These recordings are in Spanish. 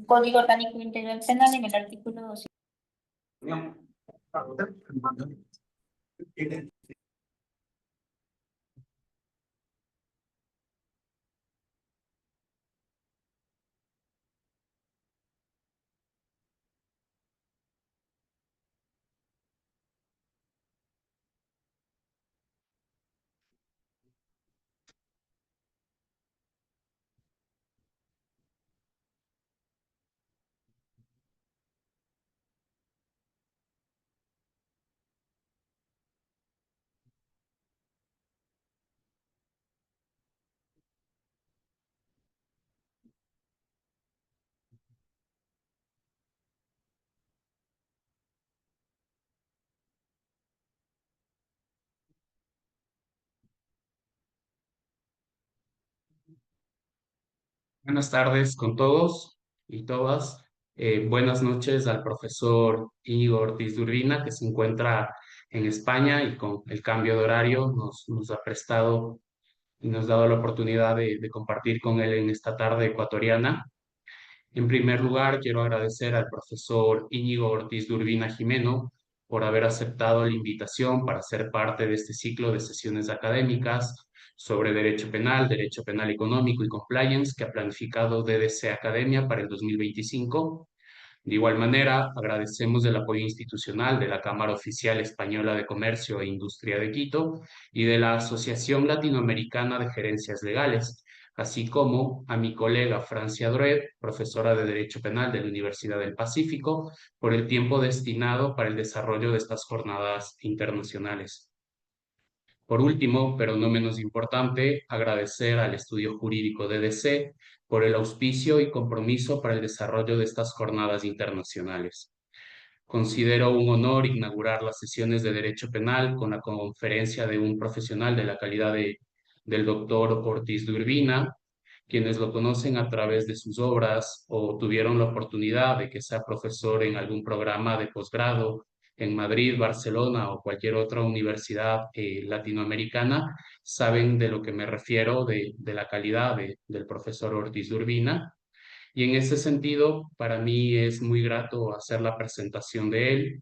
Código Orgánico Integral Penal en el artículo 200. Buenas tardes con todos y todas. Buenas noches al profesor Íñigo Ortiz de Urbina, que se encuentra en España y con el cambio de horario nos ha prestado y nos ha dado la oportunidad de compartir con él en esta tarde ecuatoriana. En primer lugar, quiero agradecer al profesor Íñigo Ortiz de Urbina Jimeno por haber aceptado la invitación para ser parte de este ciclo de sesiones académicas sobre Derecho Penal Económico y Compliance que ha planificado DDC Academia para el 2025. De igual manera, agradecemos el apoyo institucional de la Cámara Oficial Española de Comercio e Industria de Quito y de la Asociación Latinoamericana de Gerencias Legales, así como a mi colega Francia Druet, profesora de Derecho Penal de la Universidad del Pacífico, por el tiempo destinado para el desarrollo de estas jornadas internacionales. Por último, pero no menos importante, agradecer al Estudio Jurídico DDC por el auspicio y compromiso para el desarrollo de estas jornadas internacionales. Considero un honor inaugurar las sesiones de Derecho Penal con la conferencia de un profesional de la calidad del doctor Ortiz de Urbina, quienes lo conocen a través de sus obras o tuvieron la oportunidad de que sea profesor en algún programa de posgrado en Madrid, Barcelona o cualquier otra universidad latinoamericana, saben de lo que me refiero, de la calidad del profesor Ortiz de Urbina. Y en ese sentido, para mí es muy grato hacer la presentación de él.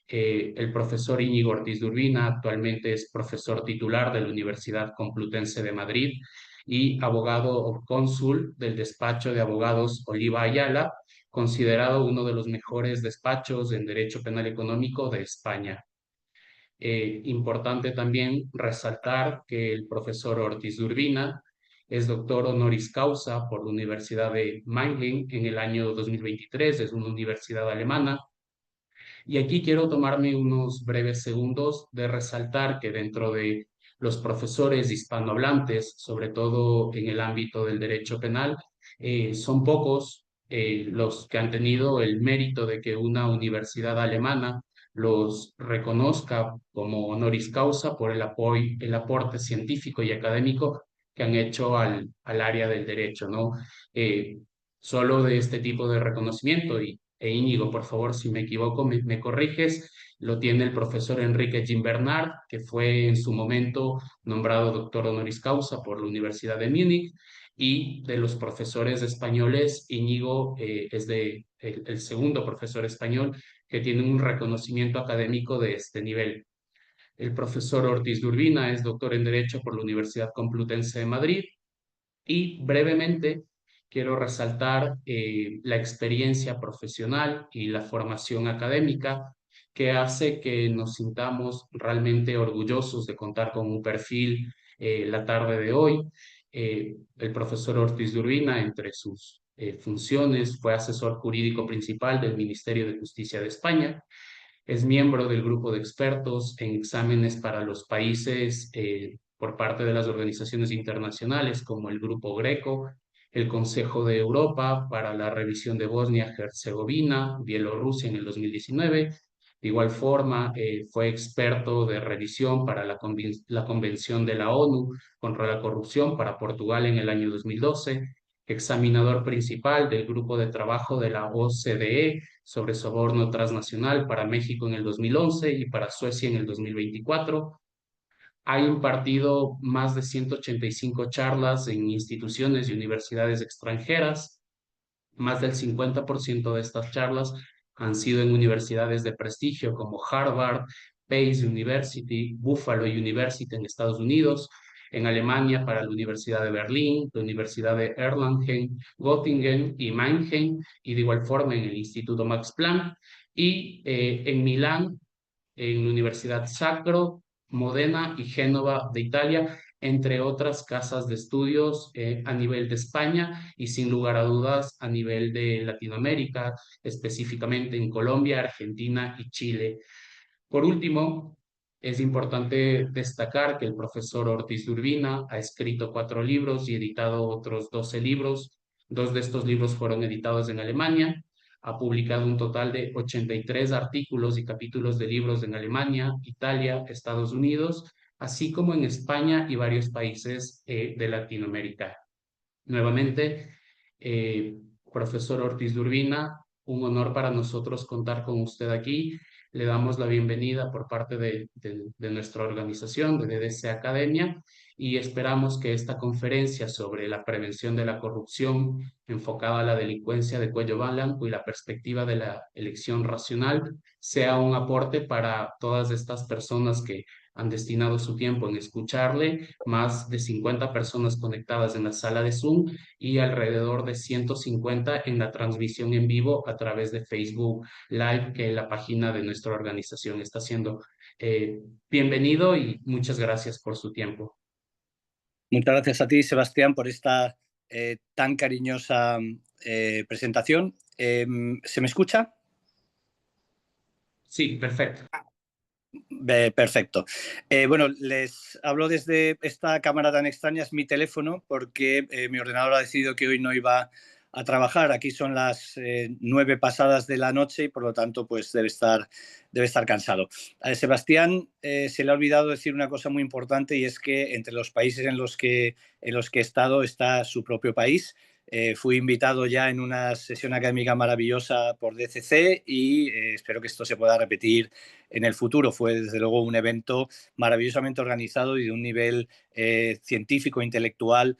El profesor Íñigo Ortiz de Urbina actualmente es profesor titular de la Universidad Complutense de Madrid y abogado cónsul del despacho de abogados Oliva Ayala, considerado uno de los mejores despachos en Derecho Penal Económico de España. Importante también resaltar que el profesor Ortiz de Urbina es doctor honoris causa por la Universidad de Meiningen en el año 2023, es una universidad alemana. Y aquí quiero tomarme unos breves segundos de resaltar que dentro de los profesores hispanohablantes, sobre todo en el ámbito del derecho penal, son pocos los que han tenido el mérito de que una universidad alemana los reconozca como honoris causa por el aporte científico y académico que han hecho al área del derecho, ¿no? Eh, Solo de este tipo de reconocimiento, Íñigo, por favor, si me equivoco, me corriges, lo tiene el profesor Enrique Gimbernard, que fue en su momento nombrado doctor honoris causa por la Universidad de Múnich, y de los profesores españoles, Íñigo es el segundo profesor español que tiene un reconocimiento académico de este nivel. El profesor Ortiz de Urbina es doctor en Derecho por la Universidad Complutense de Madrid y brevemente quiero resaltar la experiencia profesional y la formación académica que hace que nos sintamos realmente orgullosos de contar con un perfil la tarde de hoy. El profesor Ortiz de Urbina, entre sus funciones, fue asesor jurídico principal del Ministerio de Justicia de España. Es miembro del grupo de expertos en exámenes para los países por parte de las organizaciones internacionales como el Grupo Greco, el Consejo de Europa para la revisión de Bosnia-Herzegovina, Bielorrusia en el 2019. De igual forma, fue experto de revisión para la Convención de la ONU contra la Corrupción para Portugal en el año 2012, examinador principal del grupo de trabajo de la OCDE sobre soborno transnacional para México en el 2011 y para Suecia en el 2024, Ha impartido más de 185 charlas en instituciones y universidades extranjeras. Más del 50% de estas charlas han sido en universidades de prestigio como Harvard, Pace University, Buffalo University en Estados Unidos, en Alemania para la Universidad de Berlín, la Universidad de Erlangen, Göttingen y Mannheim, y de igual forma en el Instituto Max Planck, y en Milán en la Universidad Sacro, Modena y Génova de Italia, entre otras casas de estudios a nivel de España y sin lugar a dudas a nivel de Latinoamérica, específicamente en Colombia, Argentina y Chile. Por último, es importante destacar que el profesor Ortiz Urbina ha escrito 4 libros y editado otros 12 libros. 2 de estos libros fueron editados en Alemania. Ha publicado un total de 83 artículos y capítulos de libros en Alemania, Italia, Estados Unidos, así como en España y varios países de Latinoamérica. Nuevamente, eh, profesor Ortiz de Urbina, un honor para nosotros contar con usted aquí. Le damos la bienvenida por parte de nuestra organización, de DDC Academia, y esperamos que esta conferencia sobre la prevención de la corrupción enfocada a la delincuencia de cuello blanco y la perspectiva de la elección racional sea un aporte para todas estas personas que han destinado su tiempo en escucharle, más de 50 personas conectadas en la sala de Zoom y alrededor de 150 en la transmisión en vivo a través de Facebook Live, que la página de nuestra organización está haciendo. Bienvenido y muchas gracias por su tiempo. Muchas gracias a ti, Sebastián, por esta tan cariñosa presentación. ¿Se me escucha? Sí, perfecto. Perfecto. Bueno, les hablo desde esta cámara tan extraña, es mi teléfono, porque mi ordenador ha decidido que hoy no iba a trabajar. Aquí son las 9 pasadas de la noche y por lo tanto pues debe estar cansado. A Sebastián se le ha olvidado decir una cosa muy importante, y es que entre los países en los que he estado está su propio país. Fui invitado ya en una sesión académica maravillosa por DCC y espero que esto se pueda repetir en el futuro. Fue desde luego un evento maravillosamente organizado y de un nivel científico e intelectual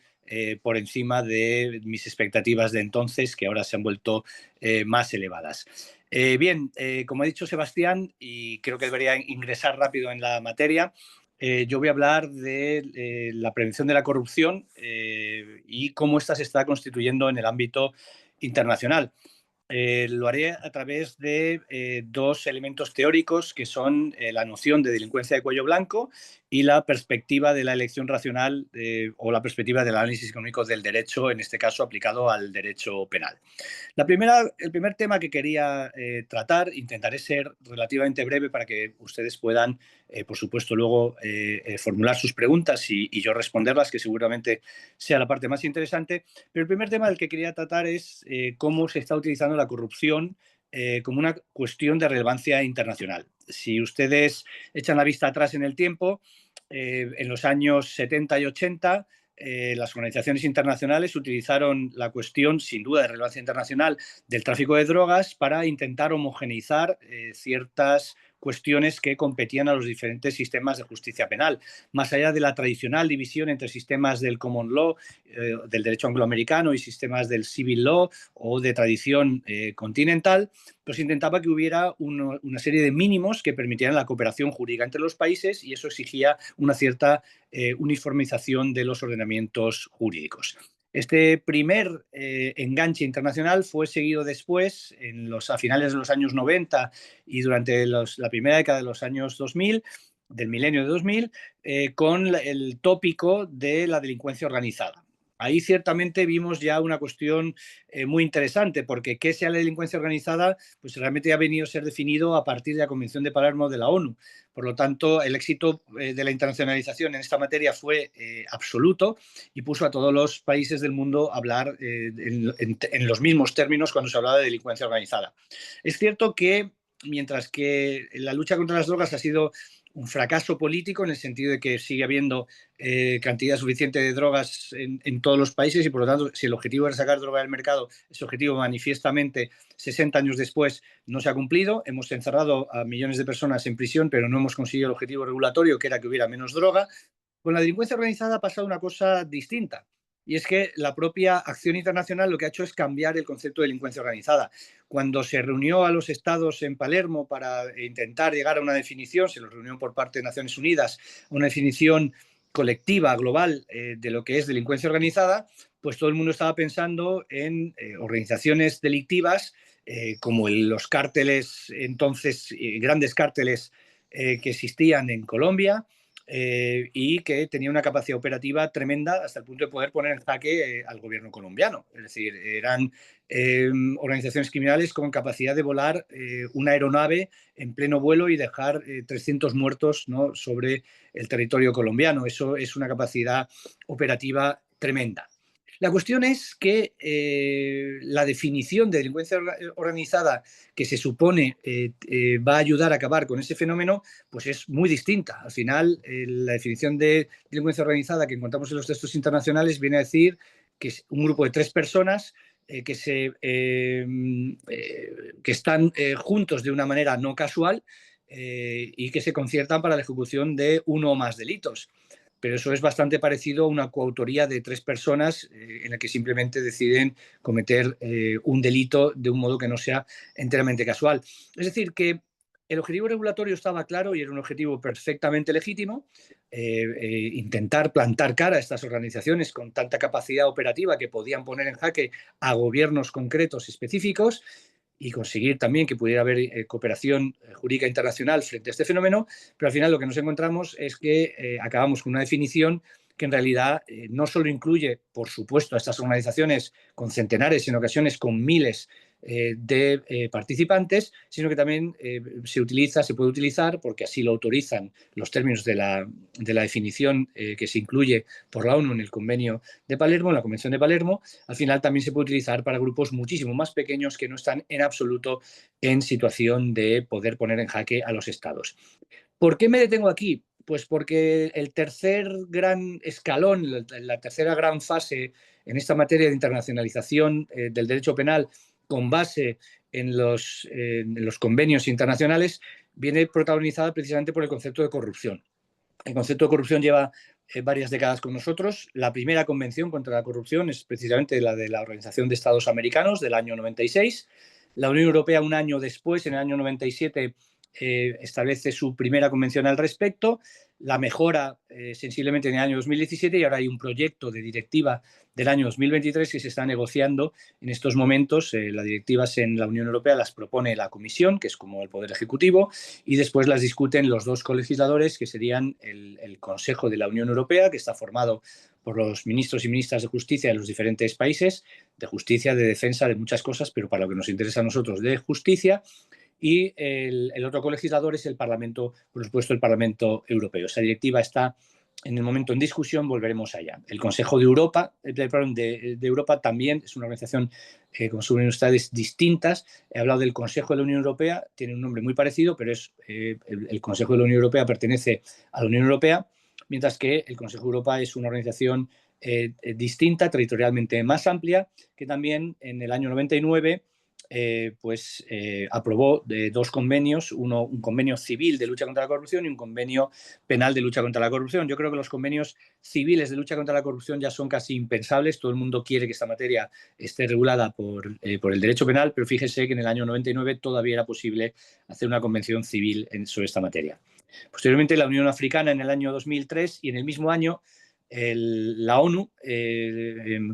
por encima de mis expectativas de entonces, que ahora se han vuelto más elevadas. Bien, como ha dicho Sebastián, y creo que debería ingresar rápido en la materia, yo voy a hablar de la prevención de la corrupción y cómo ésta se está constituyendo en el ámbito internacional. Lo haré a través de 2 elementos teóricos, que son la noción de delincuencia de cuello blanco y la perspectiva de la elección racional o la perspectiva del análisis económico del derecho, en este caso aplicado al derecho penal. El primer tema que quería tratar, intentaré ser relativamente breve para que ustedes puedan, por supuesto, luego formular sus preguntas y yo responderlas, que seguramente sea la parte más interesante. Pero el primer tema del que quería tratar es cómo se está utilizando la corrupción como una cuestión de relevancia internacional. Si ustedes echan la vista atrás en el tiempo, en los años 70 y 80, las organizaciones internacionales utilizaron la cuestión, sin duda de relevancia internacional, del tráfico de drogas para intentar homogeneizar ciertas cuestiones que competían a los diferentes sistemas de justicia penal. Más allá de la tradicional división entre sistemas del common law, del derecho angloamericano, y sistemas del civil law o de tradición continental, pues intentaba que hubiera una serie de mínimos que permitieran la cooperación jurídica entre los países, y eso exigía una cierta uniformización de los ordenamientos jurídicos. Este primer enganche internacional fue seguido después, a finales de los años 90 y durante la primera década de los años 2000, del milenio de 2000, con el tópico de la delincuencia organizada. Ahí ciertamente vimos ya una cuestión muy interesante, porque qué sea la delincuencia organizada, pues realmente ha venido a ser definido a partir de la Convención de Palermo de la ONU. Por lo tanto, el éxito de la internacionalización en esta materia fue absoluto y puso a todos los países del mundo a hablar en los mismos términos cuando se hablaba de delincuencia organizada. Es cierto que mientras que la lucha contra las drogas ha sido un fracaso político en el sentido de que sigue habiendo cantidad suficiente de drogas en todos los países y, por lo tanto, si el objetivo era sacar droga del mercado, ese objetivo manifiestamente 60 años después no se ha cumplido. Hemos encerrado a millones de personas en prisión, pero no hemos conseguido el objetivo regulatorio, que era que hubiera menos droga. Con la delincuencia organizada ha pasado una cosa distinta. Y es que la propia acción internacional lo que ha hecho es cambiar el concepto de delincuencia organizada. Cuando se reunió a los estados en Palermo para intentar llegar a una definición, se los reunió por parte de Naciones Unidas, una definición colectiva, global, de lo que es delincuencia organizada, pues todo el mundo estaba pensando en organizaciones delictivas como los cárteles, entonces grandes cárteles que existían en Colombia, y que tenía una capacidad operativa tremenda hasta el punto de poder poner en jaque al gobierno colombiano. Es decir, eran organizaciones criminales con capacidad de volar una aeronave en pleno vuelo y dejar 300 muertos, ¿no?, sobre el territorio colombiano. Eso es una capacidad operativa tremenda. La cuestión es que la definición de delincuencia organizada que se supone va a ayudar a acabar con ese fenómeno, pues es muy distinta. Al final, la definición de delincuencia organizada que encontramos en los textos internacionales viene a decir que es un grupo de 3 personas que están juntos de una manera no casual y que se conciertan para la ejecución de uno o más delitos. Pero eso es bastante parecido a una coautoría de 3 personas en la que simplemente deciden cometer un delito de un modo que no sea enteramente casual. Es decir, que el objetivo regulatorio estaba claro y era un objetivo perfectamente legítimo, intentar plantar cara a estas organizaciones con tanta capacidad operativa que podían poner en jaque a gobiernos concretos específicos y conseguir también que pudiera haber cooperación jurídica internacional frente a este fenómeno, pero al final lo que nos encontramos es que acabamos con una definición que en realidad no solo incluye, por supuesto, a estas organizaciones con centenares, en ocasiones con miles de participantes, sino que también se puede utilizar, porque así lo autorizan los términos de la definición que se incluye por la ONU en el convenio de Palermo, en la Convención de Palermo. Al final también se puede utilizar para grupos muchísimo más pequeños que no están en absoluto en situación de poder poner en jaque a los estados. ¿Por qué me detengo aquí? Pues porque el tercer gran escalón, la tercera gran fase en esta materia de internacionalización del derecho penal con base en los convenios internacionales, viene protagonizada precisamente por el concepto de corrupción. El concepto de corrupción lleva varias décadas con nosotros. La primera convención contra la corrupción es precisamente la de la Organización de Estados Americanos del año 96. La Unión Europea, un año después, en el año 97, establece su primera convención al respecto, la mejora sensiblemente en el año 2017 y ahora hay un proyecto de directiva del año 2023 que se está negociando en estos momentos. Las directivas en la Unión Europea las propone la Comisión, que es como el Poder Ejecutivo, y después las discuten los 2 colegisladores, que serían el Consejo de la Unión Europea, que está formado por los ministros y ministras de justicia de los diferentes países, de justicia, de defensa, de muchas cosas, pero para lo que nos interesa a nosotros, de justicia. Y el otro colegislador es el Parlamento, por supuesto, el Parlamento Europeo. Esa directiva está en el momento en discusión, volveremos allá. El Consejo de Europa, de Europa también es una organización, como suben ustedes, distintas. He hablado del Consejo de la Unión Europea, tiene un nombre muy parecido, pero el Consejo de la Unión Europea pertenece a la Unión Europea, mientras que el Consejo de Europa es una organización distinta, territorialmente más amplia, que también en el año 99 aprobó 2 convenios, un convenio civil de lucha contra la corrupción y un convenio penal de lucha contra la corrupción. Yo creo que los convenios civiles de lucha contra la corrupción ya son casi impensables. Todo el mundo quiere que esta materia esté regulada por el derecho penal, pero fíjese que en el año 99 todavía era posible hacer una convención civil sobre esta materia. Posteriormente, la Unión Africana en el año 2003 y en el mismo año la ONU,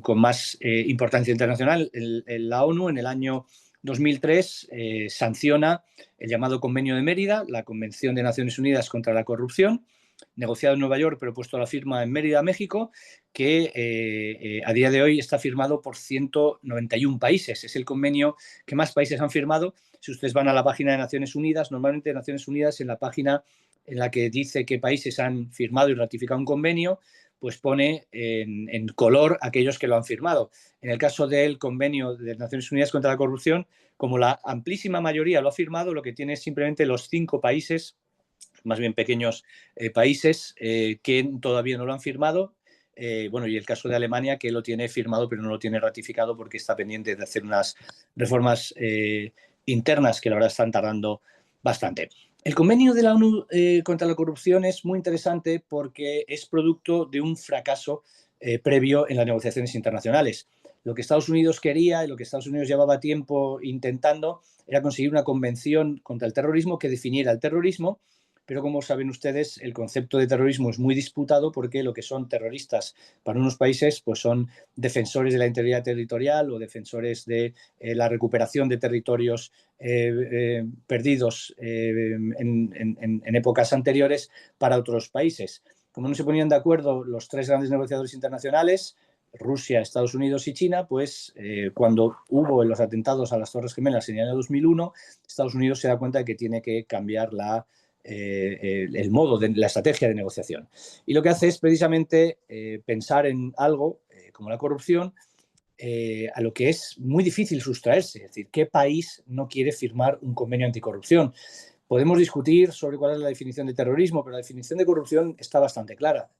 con más importancia internacional, la ONU en el año 2003 sanciona el llamado Convenio de Mérida, la Convención de Naciones Unidas contra la Corrupción, negociado en Nueva York pero puesto a la firma en Mérida, México, que a día de hoy está firmado por 191 países. Es el convenio que más países han firmado. Si ustedes van a la página de Naciones Unidas, normalmente Naciones Unidas, en la página en la que dice qué países han firmado y ratificado un convenio, pues pone en color a aquellos que lo han firmado. En el caso del Convenio de Naciones Unidas contra la Corrupción, como la amplísima mayoría lo ha firmado, lo que tiene es simplemente los 5 países, más bien pequeños países, que todavía no lo han firmado. Bueno, y el caso de Alemania, que lo tiene firmado pero no lo tiene ratificado porque está pendiente de hacer unas reformas internas que la verdad están tardando bastante. El convenio de la ONU contra la corrupción es muy interesante porque es producto de un fracaso previo en las negociaciones internacionales. Lo que Estados Unidos quería y lo que Estados Unidos llevaba tiempo intentando era conseguir una convención contra el terrorismo que definiera el terrorismo, pero como saben ustedes, el concepto de terrorismo es muy disputado porque lo que son terroristas para unos países pues son defensores de la integridad territorial o defensores de la recuperación de territorios perdidos en épocas anteriores para otros países. Como no se ponían de acuerdo los 3 grandes negociadores internacionales, Rusia, Estados Unidos y China, pues cuando hubo los atentados a las Torres Gemelas en el año 2001, Estados Unidos se da cuenta de que tiene que cambiar el modo de la estrategia de negociación. Y lo que hace es precisamente pensar en algo como la corrupción, a lo que es muy difícil sustraerse. Es decir, ¿qué país no quiere firmar un convenio anticorrupción? Podemos discutir sobre cuál es la definición de terrorismo, pero la definición de corrupción está bastante clara.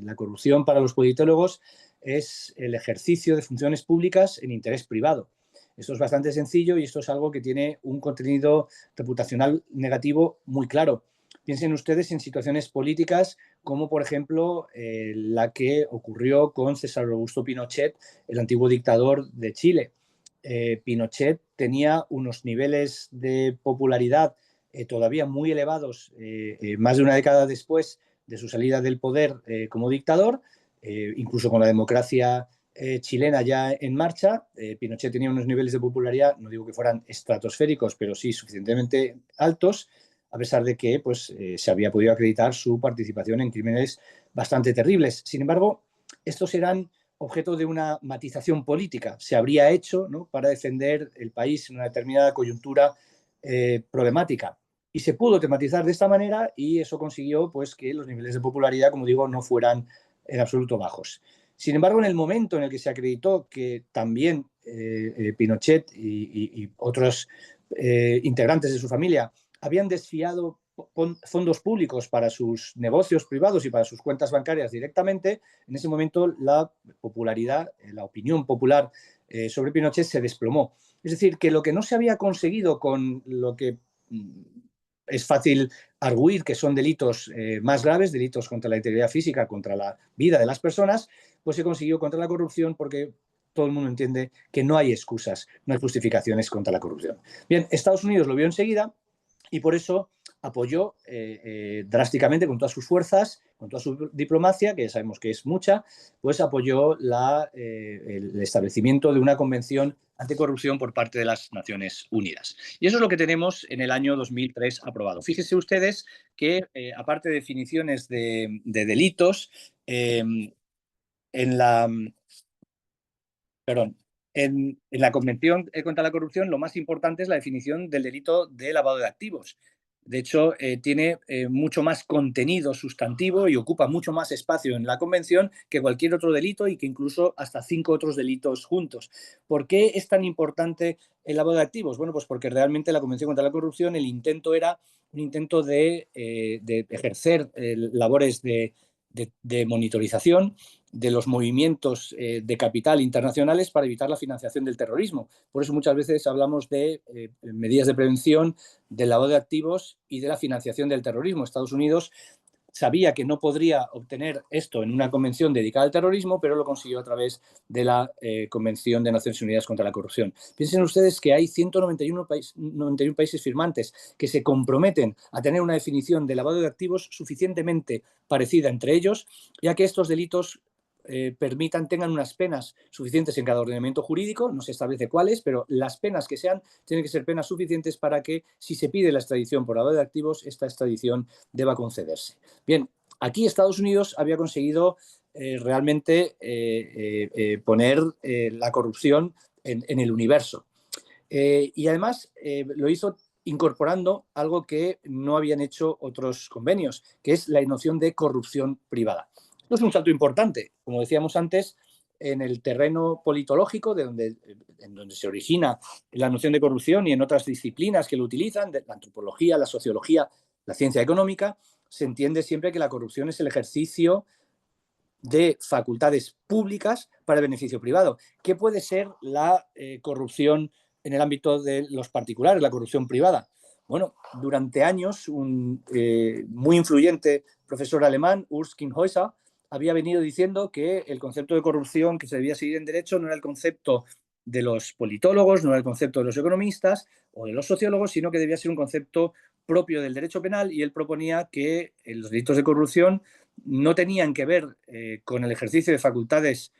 La corrupción para los politólogos es el ejercicio de funciones públicas en interés privado. Esto es bastante sencillo y esto es algo que tiene un contenido reputacional negativo muy claro. Piensen ustedes en situaciones políticas como, por ejemplo, la que ocurrió con César Augusto Pinochet, el antiguo dictador de Chile. Pinochet tenía unos niveles de popularidad todavía muy elevados, más de una década después de su salida del poder como dictador, incluso con la democracia chilena ya en marcha. Pinochet tenía unos niveles de popularidad, no digo que fueran estratosféricos, pero sí suficientemente altos, a pesar de que pues, se había podido acreditar su participación en crímenes bastante terribles. Sin embargo, estos eran objeto de una matización política. Se habría hecho, ¿no?, para defender el país en una determinada coyuntura problemática. Y se pudo tematizar de esta manera y eso consiguió pues, que los niveles de popularidad, como digo, no fueran en absoluto bajos. Sin embargo, en el momento en el que se acreditó que también Pinochet y otros integrantes de su familia habían desviado fondos públicos para sus negocios privados y para sus cuentas bancarias directamente, en ese momento la popularidad, la opinión popular sobre Pinochet se desplomó. Es decir, que lo que no se había conseguido con lo que es fácil arguir que son delitos más graves, delitos contra la integridad física, contra la vida de las personas, pues se consiguió contra la corrupción porque todo el mundo entiende que no hay excusas, no hay justificaciones contra la corrupción. Bien, Estados Unidos lo vio enseguida y por eso apoyó drásticamente con todas sus fuerzas, con toda su diplomacia, que ya sabemos que es mucha, pues apoyó el establecimiento de una convención anticorrupción por parte de las Naciones Unidas. Y eso es lo que tenemos en el año 2003 aprobado. Fíjense ustedes que, aparte de definiciones de delitos, en la Convención contra la Corrupción, lo más importante es la definición del delito de lavado de activos. De hecho, tiene mucho más contenido sustantivo y ocupa mucho más espacio en la Convención que cualquier otro delito y que incluso hasta 5 otros delitos juntos. ¿Por qué es tan importante el lavado de activos? Bueno, pues porque realmente la Convención contra la Corrupción, el intento era un intento de ejercer labores de monitorización de los movimientos de capital internacionales para evitar la financiación del terrorismo. Por eso muchas veces hablamos de medidas de prevención, del lavado de activos y de la financiación del terrorismo. Estados Unidos sabía que no podría obtener esto en una convención dedicada al terrorismo, pero lo consiguió a través de la Convención de Naciones Unidas contra la Corrupción. Piensen ustedes que hay 191 países firmantes que se comprometen a tener una definición de lavado de activos suficientemente parecida entre ellos, ya que estos delitos tengan unas penas suficientes en cada ordenamiento jurídico, no se establece cuáles, pero las penas que sean tienen que ser penas suficientes para que, si se pide la extradición por lavado de activos, esta extradición deba concederse. Bien, aquí Estados Unidos había conseguido realmente poner la corrupción en el universo. Y además lo hizo incorporando algo que no habían hecho otros convenios, que es la noción de corrupción privada. Esto es un salto importante, como decíamos antes, en el terreno politológico, en donde se origina la noción de corrupción y en otras disciplinas que lo utilizan, la antropología, la sociología, la ciencia económica, se entiende siempre que la corrupción es el ejercicio de facultades públicas para el beneficio privado. ¿Qué puede ser la corrupción en el ámbito de los particulares, la corrupción privada? Bueno, durante años un muy influyente profesor alemán, Urs Kinshäuser, había venido diciendo que el concepto de corrupción que se debía seguir en derecho no era el concepto de los politólogos, no era el concepto de los economistas o de los sociólogos, sino que debía ser un concepto propio del derecho penal, y él proponía que los delitos de corrupción no tenían que ver con el ejercicio de facultades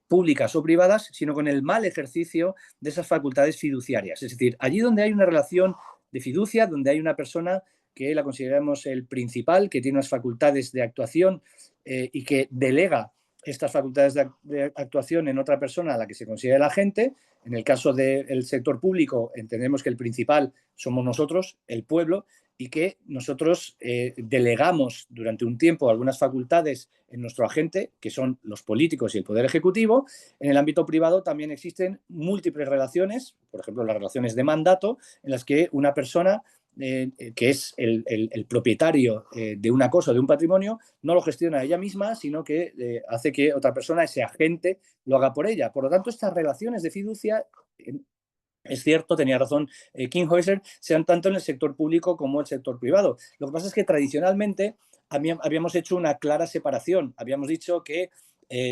públicas o privadas, sino con el mal ejercicio de esas facultades fiduciarias. Es decir, allí donde hay una relación de fiducia, donde hay una persona que la consideramos el principal, que tiene unas facultades de actuación y que delega estas facultades de actuación en otra persona a la que se considera el agente. En el caso del sector público, entendemos que el principal somos nosotros, el pueblo, y que nosotros delegamos durante un tiempo algunas facultades en nuestro agente, que son los políticos y el Poder Ejecutivo. En el ámbito privado también existen múltiples relaciones, por ejemplo, las relaciones de mandato, en las que una persona que es el propietario de una cosa, de un patrimonio, no lo gestiona ella misma, sino que hace que otra persona, ese agente, lo haga por ella. Por lo tanto, estas relaciones de fiducia, es cierto, tenía razón Kinshäuser, sean tanto en el sector público como el sector privado. Lo que pasa es que tradicionalmente habíamos hecho una clara separación. Habíamos dicho que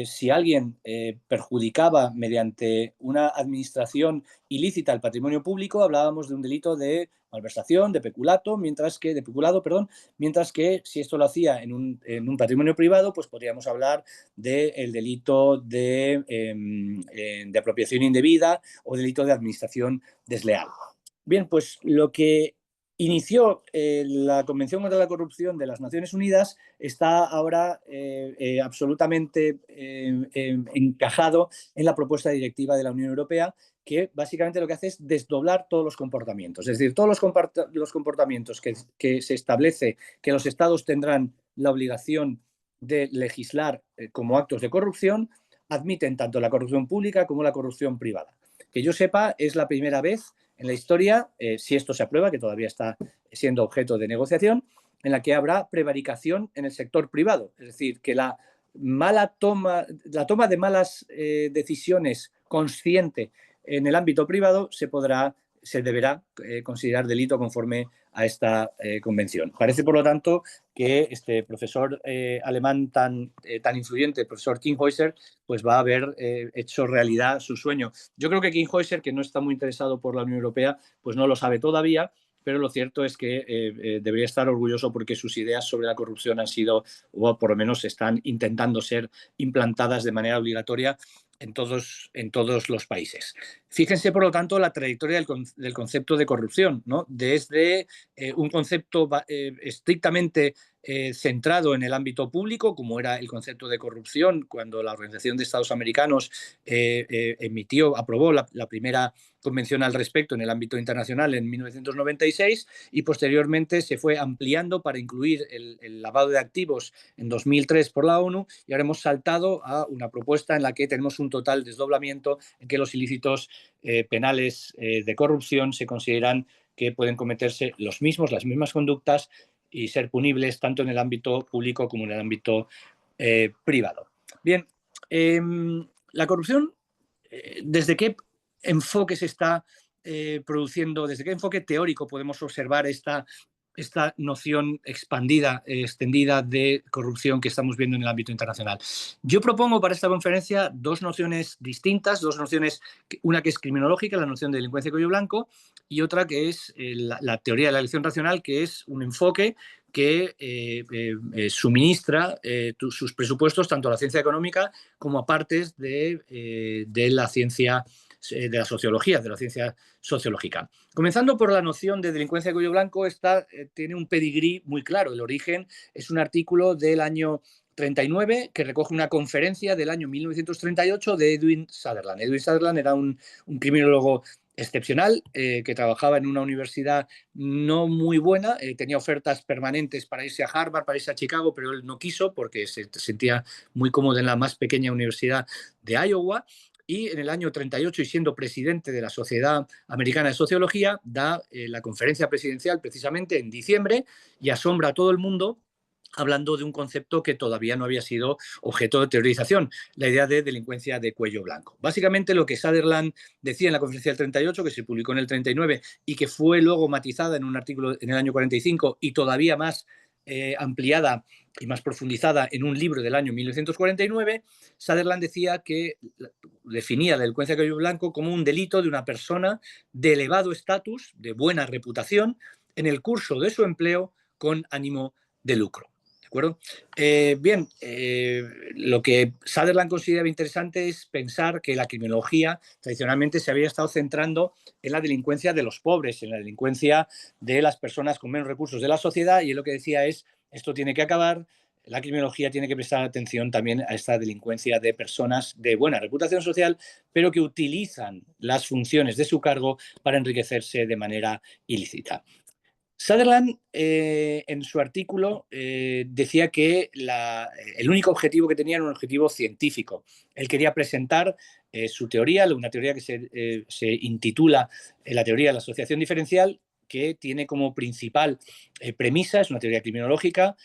si alguien perjudicaba mediante una administración ilícita el patrimonio público, hablábamos de un delito de malversación, de peculado, mientras que si esto lo hacía en un patrimonio privado, pues podríamos hablar del delito de apropiación indebida o delito de administración desleal. Bien, pues lo que inició la Convención contra la Corrupción de las Naciones Unidas está ahora absolutamente encajado en la propuesta directiva de la Unión Europea, que básicamente lo que hace es desdoblar todos los comportamientos. Es decir, todos los comportamientos que se establece que los Estados tendrán la obligación de legislar como actos de corrupción, admiten tanto la corrupción pública como la corrupción privada. Que yo sepa, es la primera vez en la historia, si esto se aprueba, que todavía está siendo objeto de negociación, en la que habrá prevaricación en el sector privado. Es decir, que la toma de malas decisiones consciente en el ámbito privado se deberá considerar delito conforme a esta convención. Parece, por lo tanto, que este profesor alemán tan influyente, el profesor Kinshäuser, pues va a haber hecho realidad su sueño. Yo creo que Kinshäuser, que no está muy interesado por la Unión Europea, pues no lo sabe todavía, pero lo cierto es que debería estar orgulloso porque sus ideas sobre la corrupción han sido, o por lo menos están intentando ser implantadas de manera obligatoria en todos los países. Fíjense, por lo tanto, la trayectoria del concepto de corrupción, ¿no? Desde un concepto estrictamente centrado en el ámbito público, como era el concepto de corrupción cuando la Organización de Estados Americanos aprobó la primera convención al respecto en el ámbito internacional en 1996, y posteriormente se fue ampliando para incluir el lavado de activos en 2003 por la ONU, y ahora hemos saltado a una propuesta en la que tenemos un total desdoblamiento en que los ilícitos penales de corrupción se consideran que pueden cometerse las mismas conductas y ser punibles tanto en el ámbito público como en el ámbito privado. Bien, la corrupción, ¿desde qué enfoque se está produciendo, desde qué enfoque teórico podemos observar esta noción expandida, extendida de corrupción que estamos viendo en el ámbito internacional? Yo propongo para esta conferencia dos nociones distintas, dos nociones, una que es criminológica, la noción de delincuencia de cuello blanco, y otra que es la teoría de la elección racional, que es un enfoque que suministra sus presupuestos tanto a la ciencia económica como a partes de la ciencia de la sociología, de la ciencia sociológica. Comenzando por la noción de delincuencia de cuello blanco, esta tiene un pedigrí muy claro. El origen es un artículo del año 39 que recoge una conferencia del año 1938 de Edwin Sutherland. Edwin Sutherland era un criminólogo excepcional, que trabajaba en una universidad no muy buena, tenía ofertas permanentes para irse a Harvard, para irse a Chicago, pero él no quiso porque se sentía muy cómodo en la más pequeña universidad de Iowa. Y en el año 38, y siendo presidente de la Sociedad Americana de Sociología, da la conferencia presidencial precisamente en diciembre y asombra a todo el mundo hablando de un concepto que todavía no había sido objeto de teorización, la idea de delincuencia de cuello blanco. Básicamente lo que Sutherland decía en la conferencia del 38, que se publicó en el 39 y que fue luego matizada en un artículo en el año 45 y todavía más ampliada y más profundizada en un libro del año 1949, Sutherland decía que definía la delincuencia de cuello blanco como un delito de una persona de elevado estatus, de buena reputación, en el curso de su empleo con ánimo de lucro. ¿De acuerdo? Lo que Sutherland consideraba interesante es pensar que la criminología tradicionalmente se había estado centrando en la delincuencia de los pobres, en la delincuencia de las personas con menos recursos de la sociedad, y él lo que decía es, esto tiene que acabar, la criminología tiene que prestar atención también a esta delincuencia de personas de buena reputación social, pero que utilizan las funciones de su cargo para enriquecerse de manera ilícita. Sutherland, en su artículo, decía que el único objetivo que tenía era un objetivo científico. Él quería presentar su teoría, una teoría que se intitula la teoría de la asociación diferencial, que tiene como principal premisa, es una teoría criminológica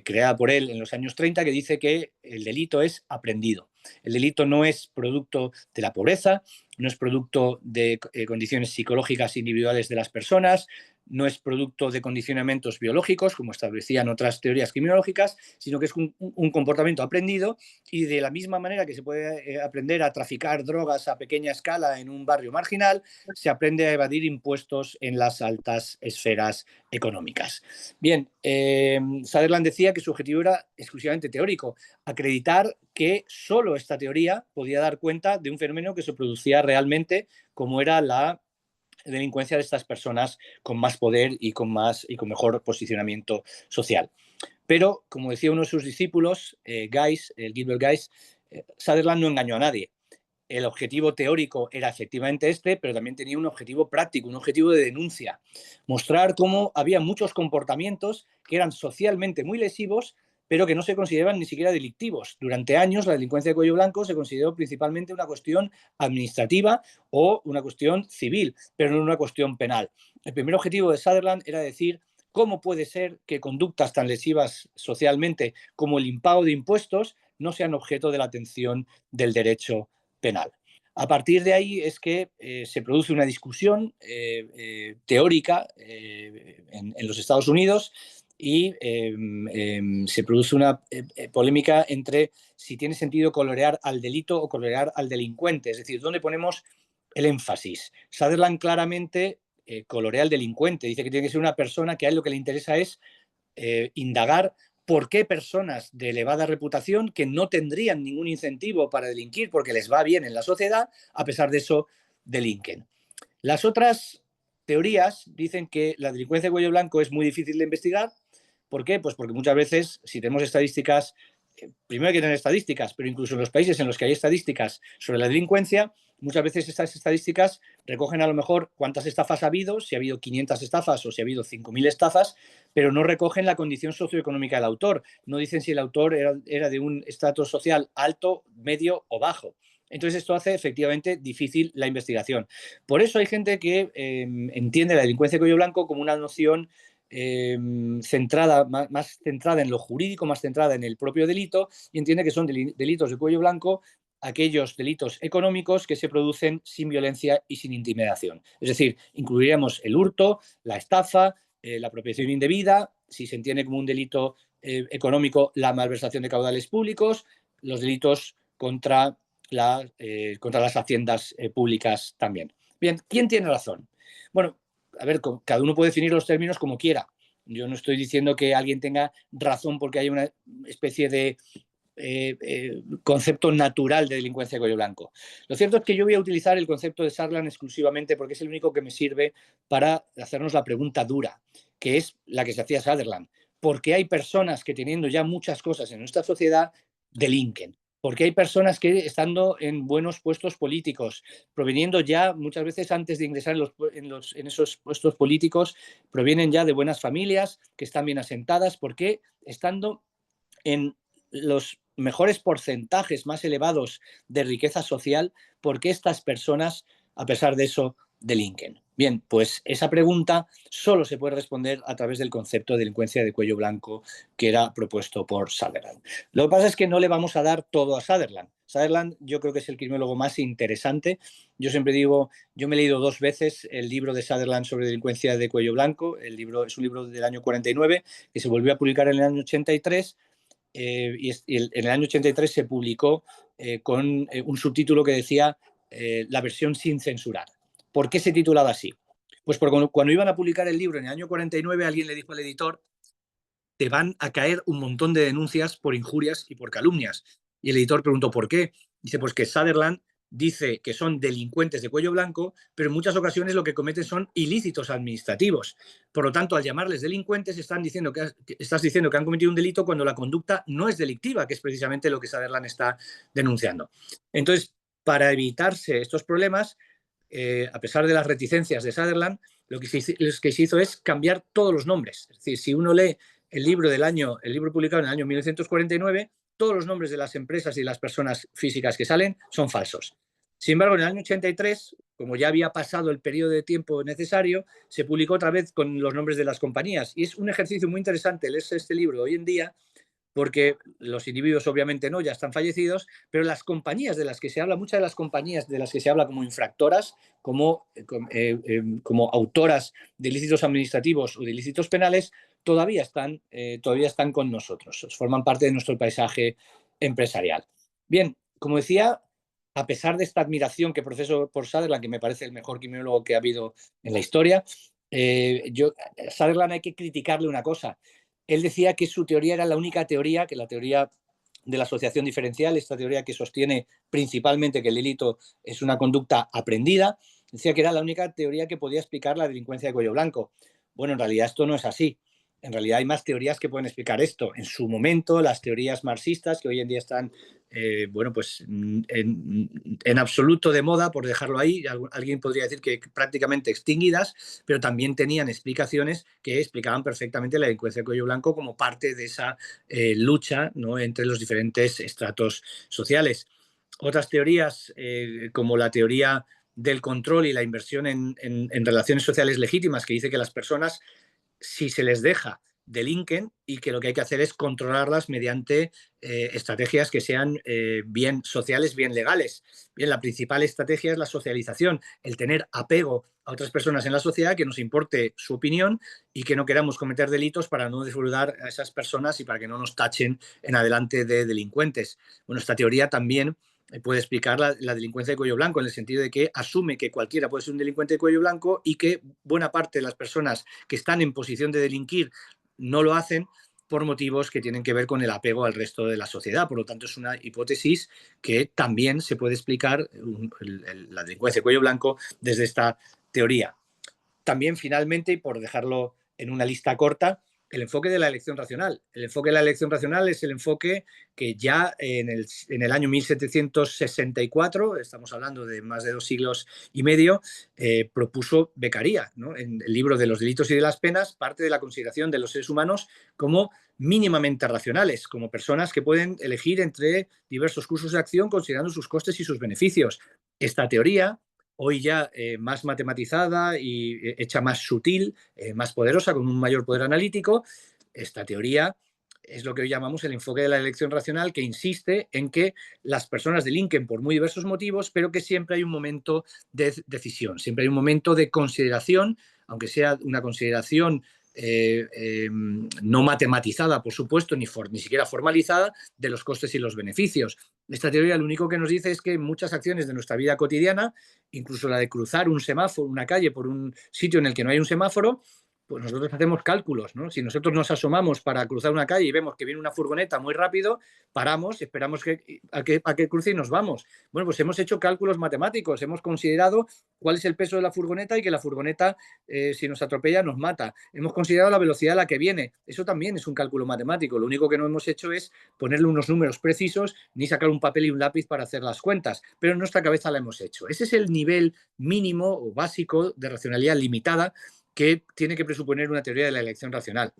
creada por él en los años 30, que dice que el delito es aprendido. El delito no es producto de la pobreza, no es producto de condiciones psicológicas individuales de las personas, no es producto de condicionamientos biológicos, como establecían otras teorías criminológicas, sino que es un comportamiento aprendido, y de la misma manera que se puede aprender a traficar drogas a pequeña escala en un barrio marginal, se aprende a evadir impuestos en las altas esferas económicas. Bien, Sutherland decía que su objetivo era exclusivamente teórico, acreditar que solo esta teoría podía dar cuenta de un fenómeno que se producía realmente, como era la delincuencia de estas personas con más poder y con mejor posicionamiento social. Pero, como decía uno de sus discípulos, Gilbert Guys, Sutherland no engañó a nadie. El objetivo teórico era efectivamente este, pero también tenía un objetivo práctico, un objetivo de denuncia. Mostrar cómo había muchos comportamientos que eran socialmente muy lesivos, pero que no se consideraban ni siquiera delictivos. Durante años la delincuencia de cuello blanco se consideró principalmente una cuestión administrativa o una cuestión civil, pero no una cuestión penal. El primer objetivo de Sutherland era decir cómo puede ser que conductas tan lesivas socialmente como el impago de impuestos no sean objeto de la atención del derecho penal. A partir de ahí es que se produce una discusión teórica en los Estados Unidos y se produce una polémica entre si tiene sentido colorear al delito o colorear al delincuente, es decir, ¿dónde ponemos el énfasis? Sutherland claramente colorea al delincuente, dice que tiene que ser una persona que a él lo que le interesa es indagar por qué personas de elevada reputación que no tendrían ningún incentivo para delinquir porque les va bien en la sociedad, a pesar de eso delinquen. Las otras teorías dicen que la delincuencia de cuello blanco es muy difícil de investigar. ¿Por qué? Pues porque muchas veces, si tenemos estadísticas, primero hay que tener estadísticas, pero incluso en los países en los que hay estadísticas sobre la delincuencia, muchas veces estas estadísticas recogen a lo mejor cuántas estafas ha habido, si ha habido 500 estafas o si ha habido 5.000 estafas, pero no recogen la condición socioeconómica del autor. No dicen si el autor era de un estrato social alto, medio o bajo. Entonces esto hace efectivamente difícil la investigación. Por eso hay gente que entiende la delincuencia de cuello blanco como una noción centrada, más centrada en lo jurídico, más centrada en el propio delito, y entiende que son delitos de cuello blanco aquellos delitos económicos que se producen sin violencia y sin intimidación. Es decir, incluiríamos el hurto, la estafa, la apropiación indebida, si se entiende como un delito económico, la malversación de caudales públicos, los delitos contra las haciendas públicas también. Bien, ¿quién tiene razón? Bueno, a ver, cada uno puede definir los términos como quiera. Yo no estoy diciendo que alguien tenga razón porque haya una especie de concepto natural de delincuencia de cuello blanco. Lo cierto es que yo voy a utilizar el concepto de Sutherland exclusivamente porque es el único que me sirve para hacernos la pregunta dura, que es la que se hacía Sutherland. ¿Por qué hay personas que teniendo ya muchas cosas en nuestra sociedad delinquen? Porque hay personas que, estando en buenos puestos políticos, proveniendo ya muchas veces antes de ingresar en esos puestos políticos, provienen ya de buenas familias, que están bien asentadas, porque estando en los mejores porcentajes más elevados de riqueza social, ¿por qué estas personas, a pesar de eso, delinquen? Bien, pues esa pregunta solo se puede responder a través del concepto de delincuencia de cuello blanco que era propuesto por Sutherland. Lo que pasa es que no le vamos a dar todo a Sutherland. Sutherland yo creo que es el criminólogo más interesante. Yo siempre digo, yo me he leído 2 veces el libro de Sutherland sobre delincuencia de cuello blanco. El libro es un libro del año 49 que se volvió a publicar en el año 83. En el año 83 se publicó con un subtítulo que decía la versión sin censurar. ¿Por qué se titulaba así? Pues porque cuando iban a publicar el libro en el año 49, alguien le dijo al editor: te van a caer un montón de denuncias por injurias y por calumnias. Y el editor preguntó ¿por qué? Dice, pues que Sutherland dice que son delincuentes de cuello blanco, pero en muchas ocasiones lo que cometen son ilícitos administrativos. Por lo tanto, al llamarles delincuentes, estás diciendo que han cometido un delito cuando la conducta no es delictiva, que es precisamente lo que Sutherland está denunciando. Entonces, para evitarse estos problemas, a pesar de las reticencias de Sutherland, lo que se hizo es cambiar todos los nombres. Es decir, si uno lee el libro publicado en el año 1949, todos los nombres de las empresas y las personas físicas que salen son falsos. Sin embargo, en el año 83, como ya había pasado el periodo de tiempo necesario, se publicó otra vez con los nombres de las compañías. Y es un ejercicio muy interesante leerse este libro hoy en día, porque los individuos obviamente no, ya están fallecidos, pero las compañías de las que se habla, muchas de las compañías de las que se habla como infractoras, como autoras de ilícitos administrativos o de ilícitos penales, todavía están con nosotros, forman parte de nuestro paisaje empresarial. Bien, como decía, a pesar de esta admiración que proceso por Sutherland, que me parece el mejor criminólogo que ha habido en la historia, Sutherland hay que criticarle una cosa. Él decía que su teoría era la única teoría, que la teoría de la asociación diferencial, esta teoría que sostiene principalmente que el delito es una conducta aprendida, decía que era la única teoría que podía explicar la delincuencia de cuello blanco. Bueno, en realidad esto no es así. En realidad hay más teorías que pueden explicar esto. En su momento, las teorías marxistas, que hoy en día están en absoluto de moda, por dejarlo ahí, alguien podría decir que prácticamente extinguidas, pero también tenían explicaciones que explicaban perfectamente la delincuencia de cuello blanco como parte de esa lucha, ¿no?, entre los diferentes estratos sociales. Otras teorías, como la teoría del control y la inversión en relaciones sociales legítimas, que dice que las personas, si se les deja, delinquen, y que lo que hay que hacer es controlarlas mediante estrategias que sean bien sociales, bien legales. Bien, la principal estrategia es la socialización, el tener apego a otras personas en la sociedad, que nos importe su opinión y que no queramos cometer delitos para no defraudar a esas personas y para que no nos tachen en adelante de delincuentes. Bueno, esta teoría también puede explicar la delincuencia de cuello blanco, en el sentido de que asume que cualquiera puede ser un delincuente de cuello blanco y que buena parte de las personas que están en posición de delinquir no lo hacen por motivos que tienen que ver con el apego al resto de la sociedad. Por lo tanto, es una hipótesis que también se puede explicar la delincuencia de cuello blanco desde esta teoría. También, finalmente, y por dejarlo en una lista corta, el enfoque de la elección racional. El enfoque de la elección racional es el enfoque que ya en el año 1764, estamos hablando de más de 2 siglos y medio, propuso Beccaria, ¿no? En el libro de los delitos y de las penas, parte de la consideración de los seres humanos como mínimamente racionales, como personas que pueden elegir entre diversos cursos de acción considerando sus costes y sus beneficios. Esta teoría, hoy ya más matematizada y hecha más sutil, más poderosa, con un mayor poder analítico, esta teoría es lo que hoy llamamos el enfoque de la elección racional, que insiste en que las personas delinquen por muy diversos motivos, pero que siempre hay un momento de decisión, siempre hay un momento de consideración, aunque sea una consideración no matematizada, por supuesto, ni siquiera formalizada, de los costes y los beneficios. Esta teoría lo único que nos dice es que muchas acciones de nuestra vida cotidiana, incluso la de cruzar un semáforo, una calle por un sitio en el que no hay un semáforo, pues nosotros hacemos cálculos, ¿no? Si nosotros nos asomamos para cruzar una calle y vemos que viene una furgoneta muy rápido, paramos, esperamos a que cruce y nos vamos. Bueno, pues hemos hecho cálculos matemáticos, hemos considerado cuál es el peso de la furgoneta y que la furgoneta, si nos atropella, nos mata. Hemos considerado la velocidad a la que viene. Eso también es un cálculo matemático. Lo único que no hemos hecho es ponerle unos números precisos ni sacar un papel y un lápiz para hacer las cuentas, pero en nuestra cabeza la hemos hecho. Ese es el nivel mínimo o básico de racionalidad limitada que tiene que presuponer una teoría de la elección racional.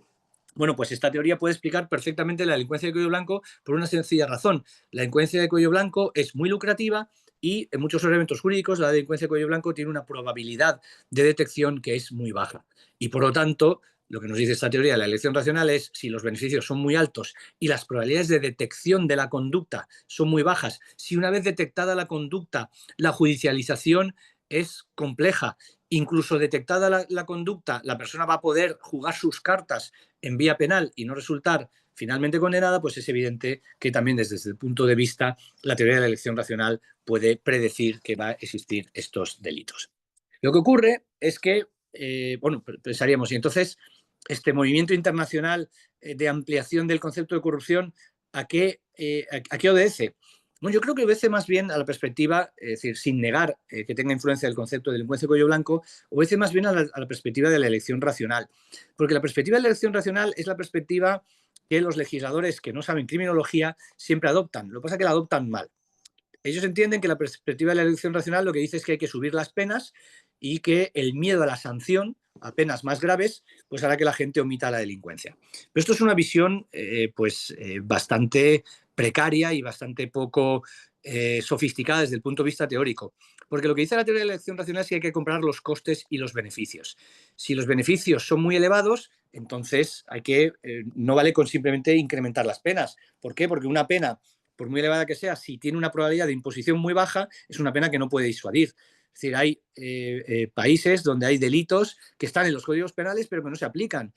Bueno, pues esta teoría puede explicar perfectamente la delincuencia de cuello blanco por una sencilla razón. La delincuencia de cuello blanco es muy lucrativa y en muchos ordenamientos jurídicos la delincuencia de cuello blanco tiene una probabilidad de detección que es muy baja. Y por lo tanto, lo que nos dice esta teoría de la elección racional es si los beneficios son muy altos y las probabilidades de detección de la conducta son muy bajas, si una vez detectada la conducta, la judicialización es compleja, incluso detectada la conducta, la persona va a poder jugar sus cartas en vía penal y no resultar finalmente condenada, pues es evidente que también desde el punto de vista la teoría de la elección racional puede predecir que va a existir estos delitos. Lo que ocurre es que, bueno, pensaríamos, y entonces este movimiento internacional de ampliación del concepto de corrupción, ¿a qué obedece? Bueno, yo creo que obedece más bien a la perspectiva, es decir, sin negar que tenga influencia el concepto de delincuencia de cuello blanco, obedece más bien a la perspectiva de la elección racional. Porque la perspectiva de la elección racional es la perspectiva que los legisladores que no saben criminología siempre adoptan. Lo que pasa es que la adoptan mal. Ellos entienden que la perspectiva de la elección racional lo que dice es que hay que subir las penas y que el miedo a la sanción, a penas más graves, pues hará que la gente omita la delincuencia. Pero esto es una visión bastante precaria y bastante poco sofisticada desde el punto de vista teórico. Porque lo que dice la teoría de la elección racional es que hay que comparar los costes y los beneficios. Si los beneficios son muy elevados, entonces no vale con simplemente incrementar las penas. ¿Por qué? Porque una pena, por muy elevada que sea, si tiene una probabilidad de imposición muy baja, es una pena que no puede disuadir. Es decir, hay países donde hay delitos que están en los códigos penales pero que no se aplican.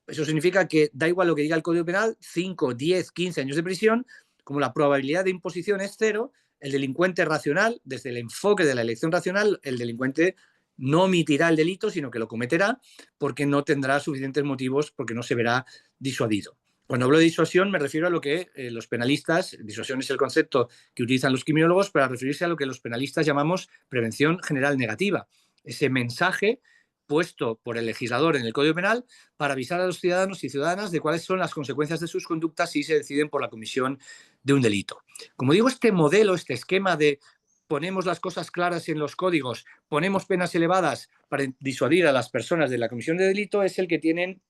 Eso significa que da igual lo que diga el Código Penal, 5, 10, 15 años de prisión, como la probabilidad de imposición es cero, el delincuente racional, desde el enfoque de la elección racional, el delincuente no omitirá el delito, sino que lo cometerá porque no tendrá suficientes motivos, porque no se verá disuadido. Cuando hablo de disuasión me refiero a lo que los penalistas, disuasión es el concepto que utilizan los criminólogos para referirse a lo que los penalistas llamamos prevención general negativa. Ese mensaje puesto por el legislador en el Código Penal para avisar a los ciudadanos y ciudadanas de cuáles son las consecuencias de sus conductas si se deciden por la comisión de un delito. Como digo, este modelo, este esquema de ponemos las cosas claras en los códigos, ponemos penas elevadas para disuadir a las personas de la comisión de delito es el que tienen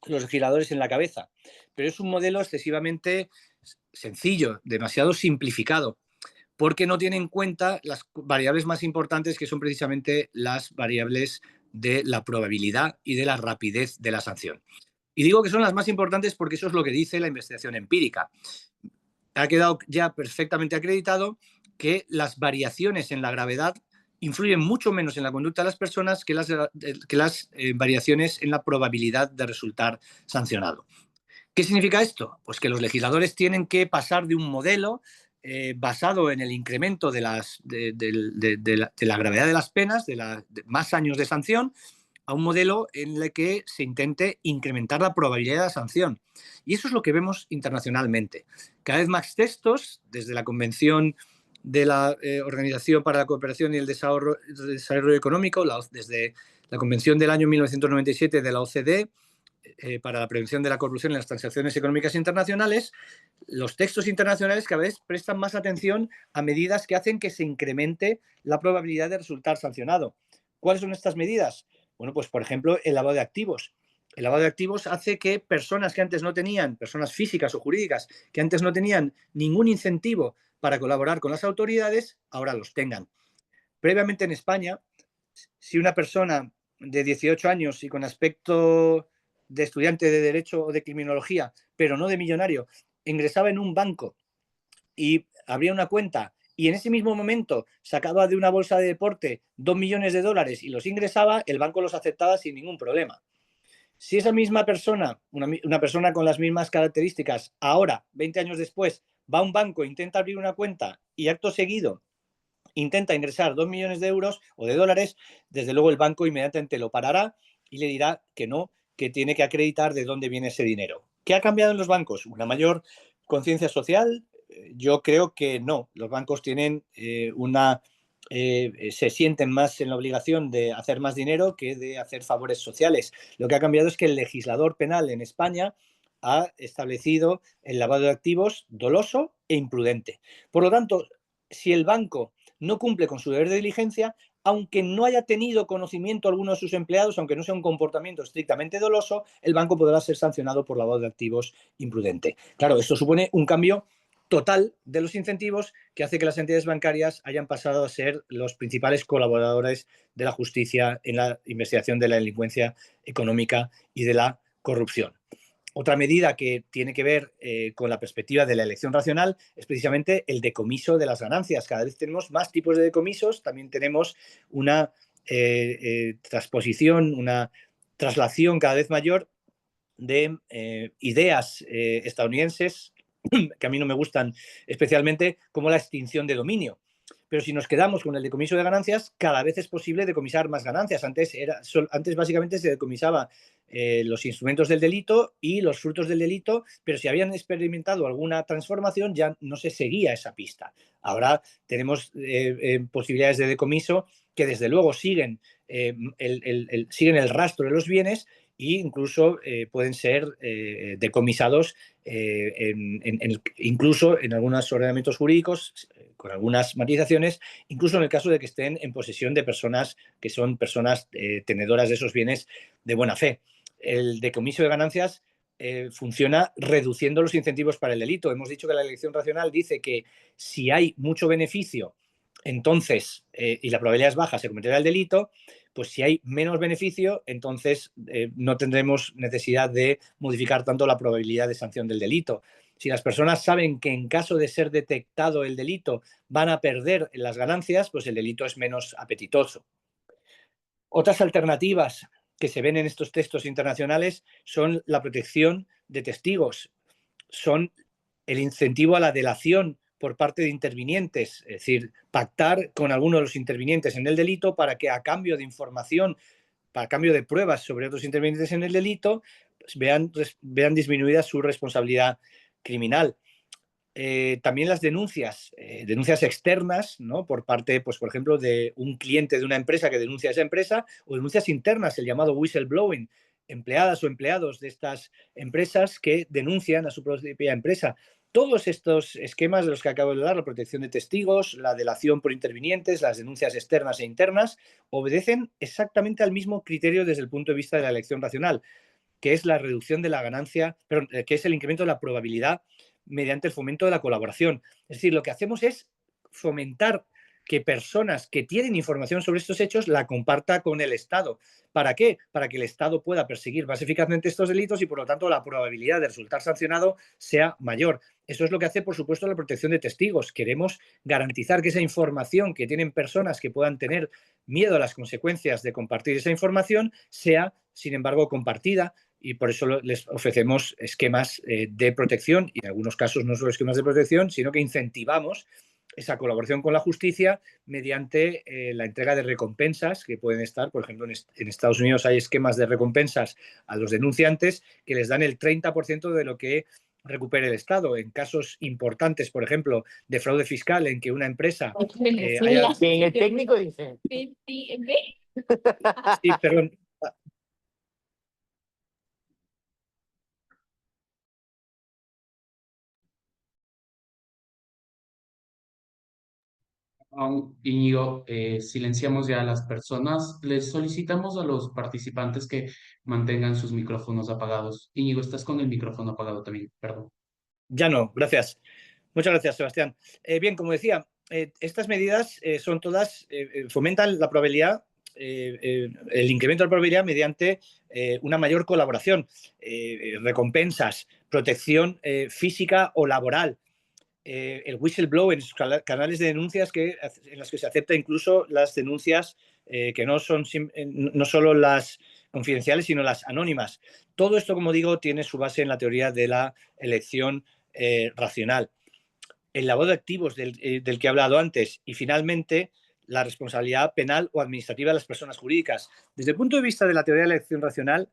los legisladores en la cabeza. Pero es un modelo excesivamente sencillo, demasiado simplificado, porque no tiene en cuenta las variables más importantes que son precisamente las variables de la probabilidad y de la rapidez de la sanción. Y digo que son las más importantes porque eso es lo que dice la investigación empírica. Ha quedado ya perfectamente acreditado que las variaciones en la gravedad influyen mucho menos en la conducta de las personas que las variaciones en la probabilidad de resultar sancionado. ¿Qué significa esto? Pues que los legisladores tienen que pasar de un modelo basado en el incremento de la gravedad de las penas, de más años de sanción, a un modelo en el que se intente incrementar la probabilidad de la sanción. Y eso es lo que vemos internacionalmente. Cada vez más textos, desde la Convención de la Organización para la Cooperación y el Desarrollo Económico, desde la Convención del año 1997 de la OCDE, para la prevención de la corrupción en las transacciones económicas internacionales, los textos internacionales cada vez prestan más atención a medidas que hacen que se incremente la probabilidad de resultar sancionado. ¿Cuáles son estas medidas? Bueno, pues por ejemplo, el lavado de activos. El lavado de activos hace que personas que antes no tenían, personas físicas o jurídicas, que antes no tenían ningún incentivo para colaborar con las autoridades, ahora los tengan. Previamente en España, si una persona de 18 años y con aspecto de estudiante de Derecho o de Criminología, pero no de millonario, ingresaba en un banco y abría una cuenta y en ese mismo momento sacaba de una bolsa de deporte 2 millones de dólares y los ingresaba, el banco los aceptaba sin ningún problema. Si esa misma persona, una persona con las mismas características, ahora, 20 años después, va a un banco, intenta abrir una cuenta y acto seguido intenta ingresar 2 millones de euros o de dólares, desde luego el banco inmediatamente lo parará y le dirá que no, que tiene que acreditar de dónde viene ese dinero. ¿Qué ha cambiado en los bancos? ¿Una mayor conciencia social? Yo creo que no. Los bancos tienen se sienten más en la obligación de hacer más dinero que de hacer favores sociales. Lo que ha cambiado es que el legislador penal en España ha establecido el lavado de activos doloso e imprudente. Por lo tanto, si el banco no cumple con su deber de diligencia, aunque no haya tenido conocimiento alguno de sus empleados, aunque no sea un comportamiento estrictamente doloso, el banco podrá ser sancionado por lavado de activos imprudente. Claro, esto supone un cambio total de los incentivos que hace que las entidades bancarias hayan pasado a ser los principales colaboradores de la justicia en la investigación de la delincuencia económica y de la corrupción. Otra medida que tiene que ver con la perspectiva de la elección racional es precisamente el decomiso de las ganancias. Cada vez tenemos más tipos de decomisos, también tenemos una transposición, una traslación cada vez mayor de ideas estadounidenses que a mí no me gustan especialmente, como la extinción de dominio. Pero si nos quedamos con el decomiso de ganancias, cada vez es posible decomisar más ganancias. Antes básicamente se decomisaba los instrumentos del delito y los frutos del delito, pero si habían experimentado alguna transformación ya no se seguía esa pista. Ahora tenemos posibilidades de decomiso que desde luego siguen el rastro de los bienes e incluso pueden ser decomisados incluso en algunos ordenamientos jurídicos, con algunas matizaciones, incluso en el caso de que estén en posesión de personas que son personas tenedoras de esos bienes de buena fe. El decomiso de ganancias funciona reduciendo los incentivos para el delito. Hemos dicho que la elección racional dice que si hay mucho beneficio, entonces, y la probabilidad es baja, se cometerá el delito. Pues si hay menos beneficio, entonces no tendremos necesidad de modificar tanto la probabilidad de sanción del delito. Si las personas saben que en caso de ser detectado el delito van a perder las ganancias, pues el delito es menos apetitoso. Otras alternativas que se ven en estos textos internacionales son la protección de testigos, son el incentivo a la delación por parte de intervinientes, es decir, pactar con alguno de los intervinientes en el delito para que a cambio de información, a cambio de pruebas sobre otros intervinientes en el delito, pues vean disminuida su responsabilidad criminal. También las denuncias externas, ¿no? Por parte, pues, por ejemplo, de un cliente de una empresa que denuncia a esa empresa, o denuncias internas, el llamado whistleblowing, empleadas o empleados de estas empresas que denuncian a su propia empresa. Todos estos esquemas de los que acabo de hablar, la protección de testigos, la delación por intervinientes, las denuncias externas e internas, obedecen exactamente al mismo criterio desde el punto de vista de la elección racional, que es la reducción de la ganancia, que es el incremento de la probabilidad mediante el fomento de la colaboración. Es decir, lo que hacemos es fomentar que personas que tienen información sobre estos hechos la comparta con el Estado. ¿Para qué? Para que el Estado pueda perseguir más eficazmente estos delitos y, por lo tanto, la probabilidad de resultar sancionado sea mayor. Eso es lo que hace, por supuesto, la protección de testigos. Queremos garantizar que esa información que tienen personas que puedan tener miedo a las consecuencias de compartir esa información sea, sin embargo, compartida, y por eso les ofrecemos esquemas de protección, y en algunos casos no solo esquemas de protección, sino que incentivamos esa colaboración con la justicia mediante la entrega de recompensas que pueden estar, por ejemplo, en Estados Unidos hay esquemas de recompensas a los denunciantes que les dan el 30% de lo que recupere el Estado. En casos importantes, por ejemplo, de fraude fiscal, en que una empresa En el técnico dice. Sí, perdón. Íñigo, silenciamos ya a las personas. Les solicitamos a los participantes que mantengan sus micrófonos apagados. Íñigo, estás con el micrófono apagado también, perdón. Ya no, gracias. Muchas gracias, Sebastián. Bien, como decía, estas medidas son todas, fomentan la probabilidad, el incremento de la probabilidad mediante una mayor colaboración, recompensas, protección física o laboral, el whistleblower, canales de denuncias en los que se acepta incluso las denuncias que no son no solo las confidenciales, sino las anónimas. Todo esto, como digo, tiene su base en la teoría de la elección racional. El lavado de activos del que he hablado antes y, finalmente, la responsabilidad penal o administrativa de las personas jurídicas. Desde el punto de vista de la teoría de la elección racional,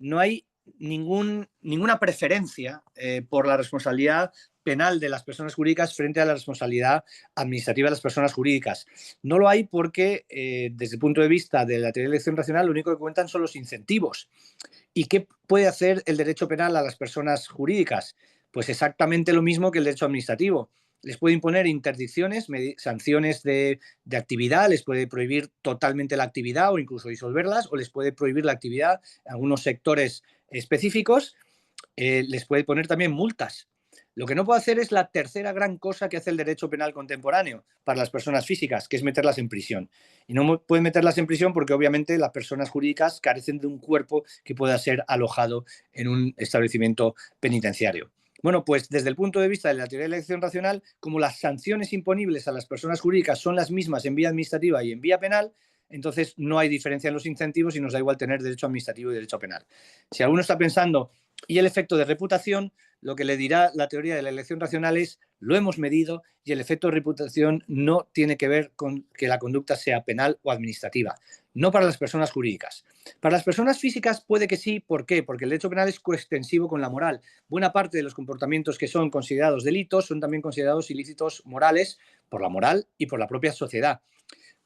no hay ninguna preferencia por la responsabilidad penal de las personas jurídicas frente a la responsabilidad administrativa de las personas jurídicas. No lo hay porque, desde el punto de vista de la teoría de elección racional, lo único que cuentan son los incentivos. ¿Y qué puede hacer el derecho penal a las personas jurídicas? Pues exactamente lo mismo que el derecho administrativo. Les puede imponer interdicciones, sanciones de actividad, les puede prohibir totalmente la actividad o incluso disolverlas, o les puede prohibir la actividad en algunos sectores específicos, les puede poner también multas. Lo que no puede hacer es la tercera gran cosa que hace el derecho penal contemporáneo para las personas físicas, que es meterlas en prisión. Y no puede meterlas en prisión porque obviamente las personas jurídicas carecen de un cuerpo que pueda ser alojado en un establecimiento penitenciario. Bueno, pues desde el punto de vista de la teoría de la elección racional, como las sanciones imponibles a las personas jurídicas son las mismas en vía administrativa y en vía penal, entonces no hay diferencia en los incentivos y nos da igual tener derecho administrativo y derecho penal. Si alguno está pensando, ¿y el efecto de reputación? Lo que le dirá la teoría de la elección racional es, lo hemos medido y el efecto de reputación no tiene que ver con que la conducta sea penal o administrativa, no para las personas jurídicas. Para las personas físicas puede que sí, ¿por qué? Porque el derecho penal es coextensivo con la moral. Buena parte de los comportamientos que son considerados delitos son también considerados ilícitos morales por la moral y por la propia sociedad.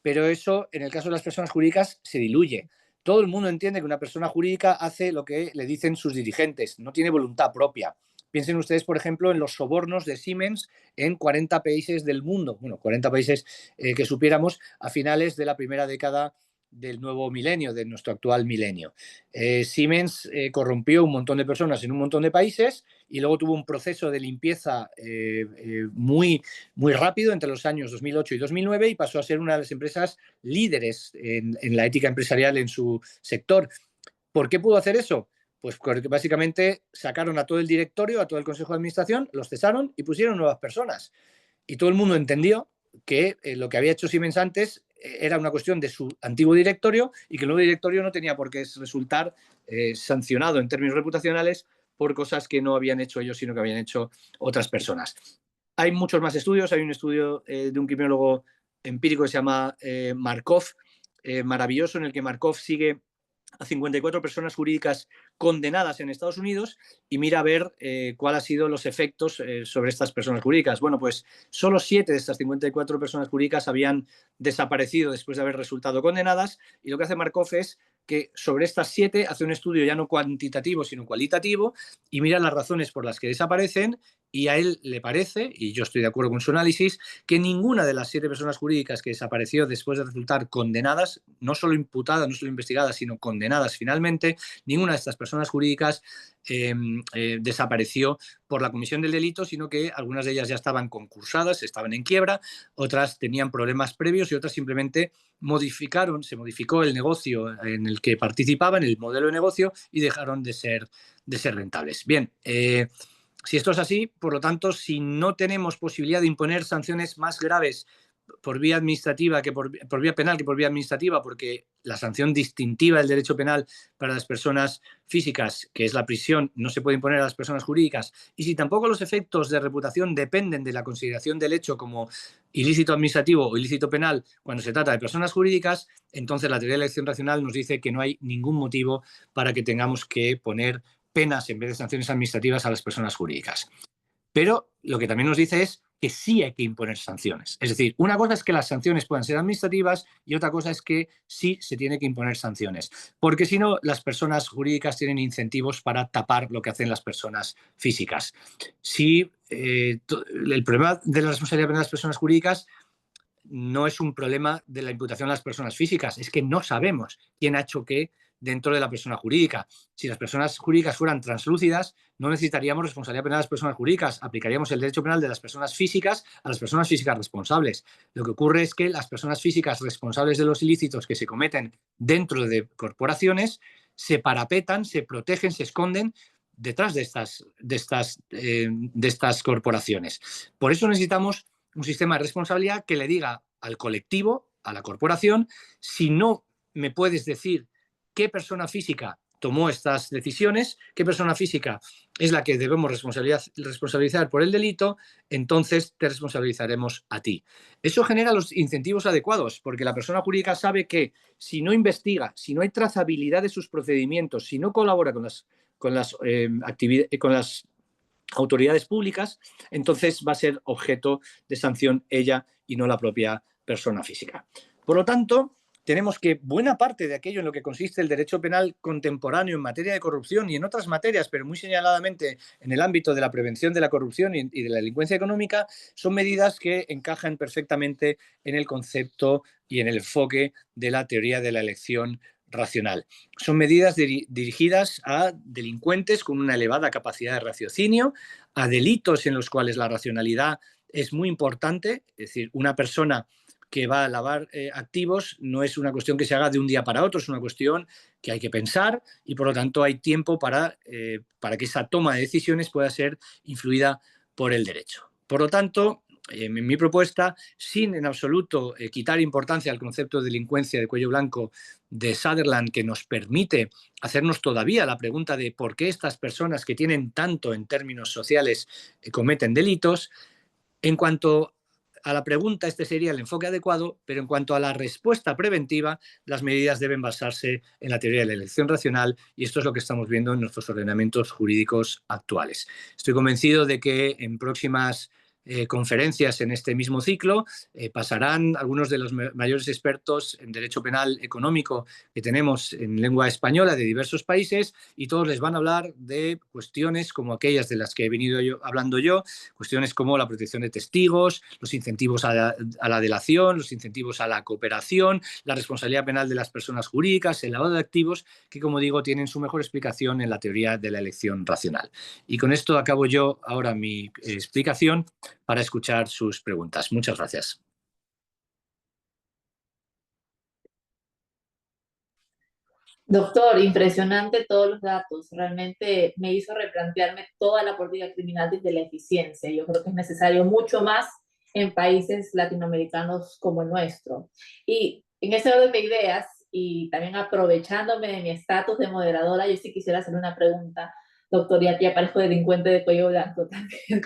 Pero eso, en el caso de las personas jurídicas, se diluye. Todo el mundo entiende que una persona jurídica hace lo que le dicen sus dirigentes, no tiene voluntad propia. Piensen ustedes, por ejemplo, en los sobornos de Siemens en 40 países del mundo, bueno, 40 países que supiéramos a finales de la primera década del nuevo milenio, de nuestro actual milenio. Siemens corrompió un montón de personas en un montón de países y luego tuvo un proceso de limpieza muy rápido entre los años 2008 y 2009 y pasó a ser una de las empresas líderes en la ética empresarial en su sector. ¿Por qué pudo hacer eso? Pues porque básicamente sacaron a todo el directorio, a todo el consejo de administración, los cesaron y pusieron nuevas personas. Y todo el mundo entendió que lo que había hecho Siemens antes era una cuestión de su antiguo directorio y que el nuevo directorio no tenía por qué resultar sancionado en términos reputacionales por cosas que no habían hecho ellos, sino que habían hecho otras personas. Hay muchos más estudios. Hay un estudio de un criminólogo empírico que se llama Markov, maravilloso, en el que Markov sigue a 54 personas jurídicas condenadas en Estados Unidos y mira a ver cuáles han sido los efectos sobre estas personas jurídicas. Bueno, pues solo 7 de estas 54 personas jurídicas habían desaparecido después de haber resultado condenadas, y lo que hace Markov es que sobre estas 7 hace un estudio ya no cuantitativo sino cualitativo y mira las razones por las que desaparecen, y a él le parece, y yo estoy de acuerdo con su análisis, que ninguna de las 7 personas jurídicas que desapareció después de resultar condenadas, no solo imputadas, no solo investigadas, sino condenadas finalmente, ninguna de estas personas jurídicas desapareció por la comisión del delito, sino que algunas de ellas ya estaban concursadas, estaban en quiebra, otras tenían problemas previos y otras simplemente se modificó el negocio en el que participaban, el modelo de negocio, y dejaron de ser rentables. Bien, si esto es así, por lo tanto, si no tenemos posibilidad de imponer sanciones más graves por vía administrativa que por vía penal que por vía administrativa, porque la sanción distintiva del derecho penal para las personas físicas, que es la prisión, no se puede imponer a las personas jurídicas, y si tampoco los efectos de reputación dependen de la consideración del hecho como ilícito administrativo o ilícito penal cuando se trata de personas jurídicas, entonces la teoría de la elección racional nos dice que no hay ningún motivo para que tengamos que poner penas en vez de sanciones administrativas a las personas jurídicas. Pero lo que también nos dice es que sí hay que imponer sanciones. Es decir, una cosa es que las sanciones puedan ser administrativas y otra cosa es que sí se tiene que imponer sanciones. Porque si no, las personas jurídicas tienen incentivos para tapar lo que hacen las personas físicas. Si el problema de la responsabilidad penal de las personas jurídicas no es un problema de la imputación a las personas físicas, es que no sabemos quién ha hecho qué dentro de la persona jurídica. Si las personas jurídicas fueran translúcidas, no necesitaríamos responsabilidad penal de las personas jurídicas, aplicaríamos el derecho penal de las personas físicas a las personas físicas responsables. Lo que ocurre es que las personas físicas responsables de los ilícitos que se cometen dentro de corporaciones se parapetan, se protegen, se esconden detrás de estas corporaciones. Por eso necesitamos un sistema de responsabilidad que le diga al colectivo, a la corporación, si no me puedes decir qué persona física tomó estas decisiones, qué persona física es la que debemos responsabilizar por el delito, entonces te responsabilizaremos a ti. Eso genera los incentivos adecuados, porque la persona jurídica sabe que si no investiga, si no hay trazabilidad de sus procedimientos, si no colabora con las autoridades públicas, entonces va a ser objeto de sanción ella y no la propia persona física. Por lo tanto, tenemos que buena parte de aquello en lo que consiste el derecho penal contemporáneo en materia de corrupción y en otras materias, pero muy señaladamente en el ámbito de la prevención de la corrupción y de la delincuencia económica, son medidas que encajan perfectamente en el concepto y en el enfoque de la teoría de la elección racional. Son medidas dirigidas a delincuentes con una elevada capacidad de raciocinio, a delitos en los cuales la racionalidad es muy importante, es decir, una persona que va a lavar activos no es una cuestión que se haga de un día para otro, es una cuestión que hay que pensar y por lo tanto hay tiempo para que esa toma de decisiones pueda ser influida por el derecho. Por lo tanto, en mi propuesta, sin en absoluto quitar importancia al concepto de delincuencia de cuello blanco de Sutherland, que nos permite hacernos todavía la pregunta de por qué estas personas que tienen tanto en términos sociales cometen delitos, en cuanto a la pregunta, este sería el enfoque adecuado, pero en cuanto a la respuesta preventiva, las medidas deben basarse en la teoría de la elección racional y esto es lo que estamos viendo en nuestros ordenamientos jurídicos actuales. Estoy convencido de que en próximas conferencias en este mismo ciclo pasarán algunos de los mayores expertos en derecho penal económico que tenemos en lengua española de diversos países y todos les van a hablar de cuestiones como aquellas de las que he venido hablando yo, cuestiones como la protección de testigos, los incentivos a la delación, los incentivos a la cooperación, la responsabilidad penal de las personas jurídicas, el lavado de activos, que como digo tienen su mejor explicación en la teoría de la elección racional. Y con esto acabo yo ahora mi explicación para escuchar sus preguntas. Muchas gracias. Doctor, impresionante todos los datos. Realmente me hizo replantearme toda la política criminal desde la eficiencia. Yo creo que es necesario mucho más en países latinoamericanos como el nuestro. Y en ese orden de ideas, y también aprovechándome de mi estatus de moderadora, yo sí quisiera hacer una pregunta. Doctor, ya parezco delincuente de cuello blanco también.